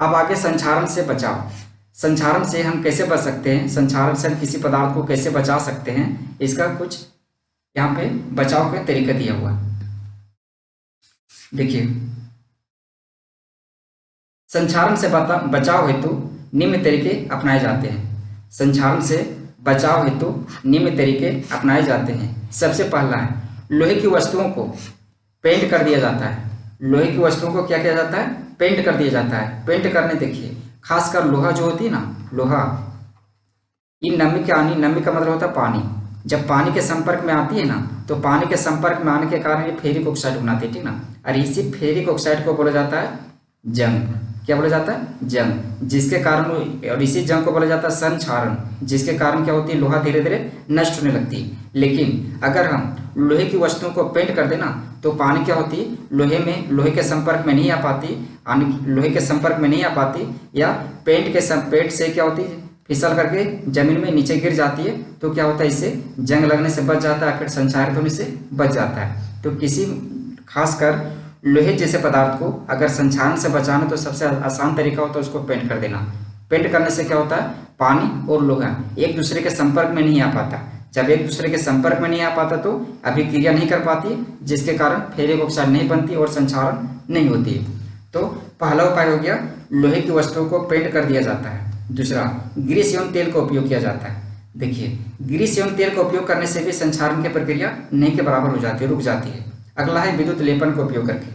अब आगे संक्षारण से बचाव। संक्षारण से हम कैसे बच सकते हैं, संक्षारण से हम किसी पदार्थ को कैसे बचा सकते हैं, इसका कुछ यहाँ पे बचाव का तरीका दिया हुआ है। देखिए, संक्षारण से बचाव हेतु निम्न तरीके अपनाए जाते हैं। संक्षारण से बचाव हेतु निम्न तरीके अपनाए जाते हैं। सबसे पहला है, लोहे की वस्तुओं को पेंट कर दिया जाता है। लोहे की वस्तुओं को क्या किया जाता है, पेंट कर दिया जाता है। पेंट करने, देखिए खासकर लोहा जो होती है ना, लोहा, ये नमी के आनी, नमी का मतलब होता है पानी। जब पानी के संपर्क में आती है ना, तो पानी के संपर्क में आने के कारण ये फेरिक ऑक्साइड बनाती है, ठीक ना। और इसी फेरिक ऑक्साइड को बोला जाता है जंग। क्या बोला जाता है, जंग, जिसके कारण, और इसी जंग को बोला जाता है संक्षारण, जिसके कारण क्या होती है, लोहा धीरे धीरे नष्ट होने लगती है। लेकिन अगर हम लोहे की वस्तुओं को पेंट कर देना, तो पानी क्या होती है, लोहे के संपर्क में नहीं आ पाती, लोहे के संपर्क में नहीं आ पाती, या पेंट से क्या होती है, फिसल करके जमीन में नीचे गिर जाती है। तो क्या होता है, इससे जंग लगने से बच जाता है, फिर संक्षारित होने से बच जाता है। तो किसी खासकर लोहे जैसे पदार्थ को अगर संक्षारण से बचाना, तो सबसे आसान तरीका होता है उसको पेंट कर देना। पेंट करने से क्या होता है, पानी और लोहा एक दूसरे के संपर्क में नहीं आ पाता। जब एक दूसरे के संपर्क में नहीं आ पाता तो अभिक्रिया नहीं कर पाती, जिसके कारण फेरिक ऑक्साइड नहीं बनती और संक्षारण नहीं होती। तो पहला उपाय हो गया, लोहे की वस्तुओं को पेंट कर दिया जाता है। दूसरा, ग्रीस एवं तेल का उपयोग किया जाता है। देखिए, ग्रीस एवं तेल का उपयोग करने से भी संक्षारण की प्रक्रिया नहीं के बराबर हो जाती है, रुक जाती है। अगला है विद्युत लेपन का उपयोग करके।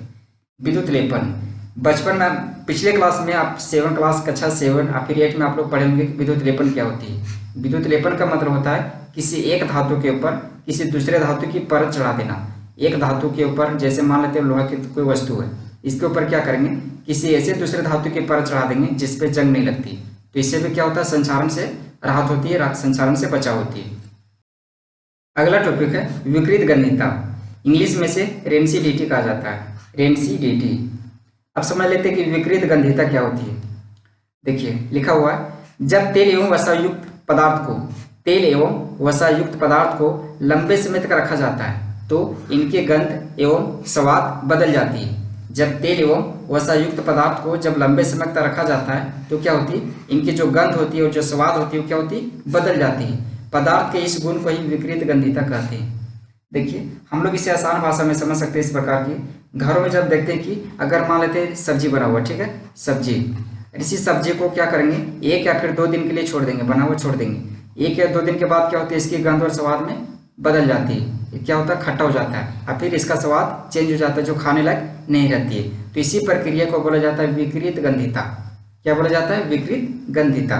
विद्युत लेपन, बचपन में पिछले क्लास में आप 7 क्लास कक्षा 7 या फिर 8 में आप लोग पढ़े होंगे कि विद्युत लेपन क्या होती है। विद्युत लेपन का मतलब होता है किसी एक धातु के ऊपर किसी दूसरे धातु की परत चढ़ा देना। एक धातु के ऊपर, जैसे मान लेते हैं लोहा की कोई वस्तु है, इसके ऊपर क्या करेंगे, किसी ऐसे दूसरे धातु की परत चढ़ा देंगे जिसपे जंग नहीं लगती। तो इससे भी क्या होता है, संक्षारण से राहत होती है, संक्षारण से बचाव होती है। अगला टॉपिक है विकृत गंधिता, इंग्लिश में से रेंसिडिटी कहा जाता है, रेंसिडिटी। अब समझ लेते हैं कि विकृत गंधिता क्या होती है। देखिए लिखा हुआ है, जब तेल एवं वसायुक्त पदार्थ को लंबे समय तक रखा जाता है तो इनके गंध एवं स्वाद बदल जाती है। जब तेल एवं वसायुक्त पदार्थ को जब लंबे समय तक रखा जाता है तो क्या होती है, इनकी जो गंध होती है और जो स्वाद होती है वो क्या होती है, बदल जाती है। पदार्थ के इस गुण को ही विकृत गंधिता कहते हैं। देखिए, हम लोग इसे आसान भाषा में समझ सकते हैं इस प्रकार की। घरों में जब देखते हैं कि अगर मान लेते हैं सब्जी बना हुआ, ठीक है, सब्जी, इसी सब्जी को क्या करेंगे, 1 या फिर 2 दिन के लिए छोड़ देंगे, बना हुआ छोड़ देंगे। 1 या 2 दिन के बाद क्या होता है, इसकी गंध और स्वाद में बदल जाती है। क्या होता है, खट्टा हो जाता है और फिर इसका स्वाद चेंज हो जाता है, जो खाने लायक नहीं रहती है। तो इसी प्रक्रिया को बोला जाता है विकृत गंधिता। क्या बोला जाता है, विकृत गंधिता।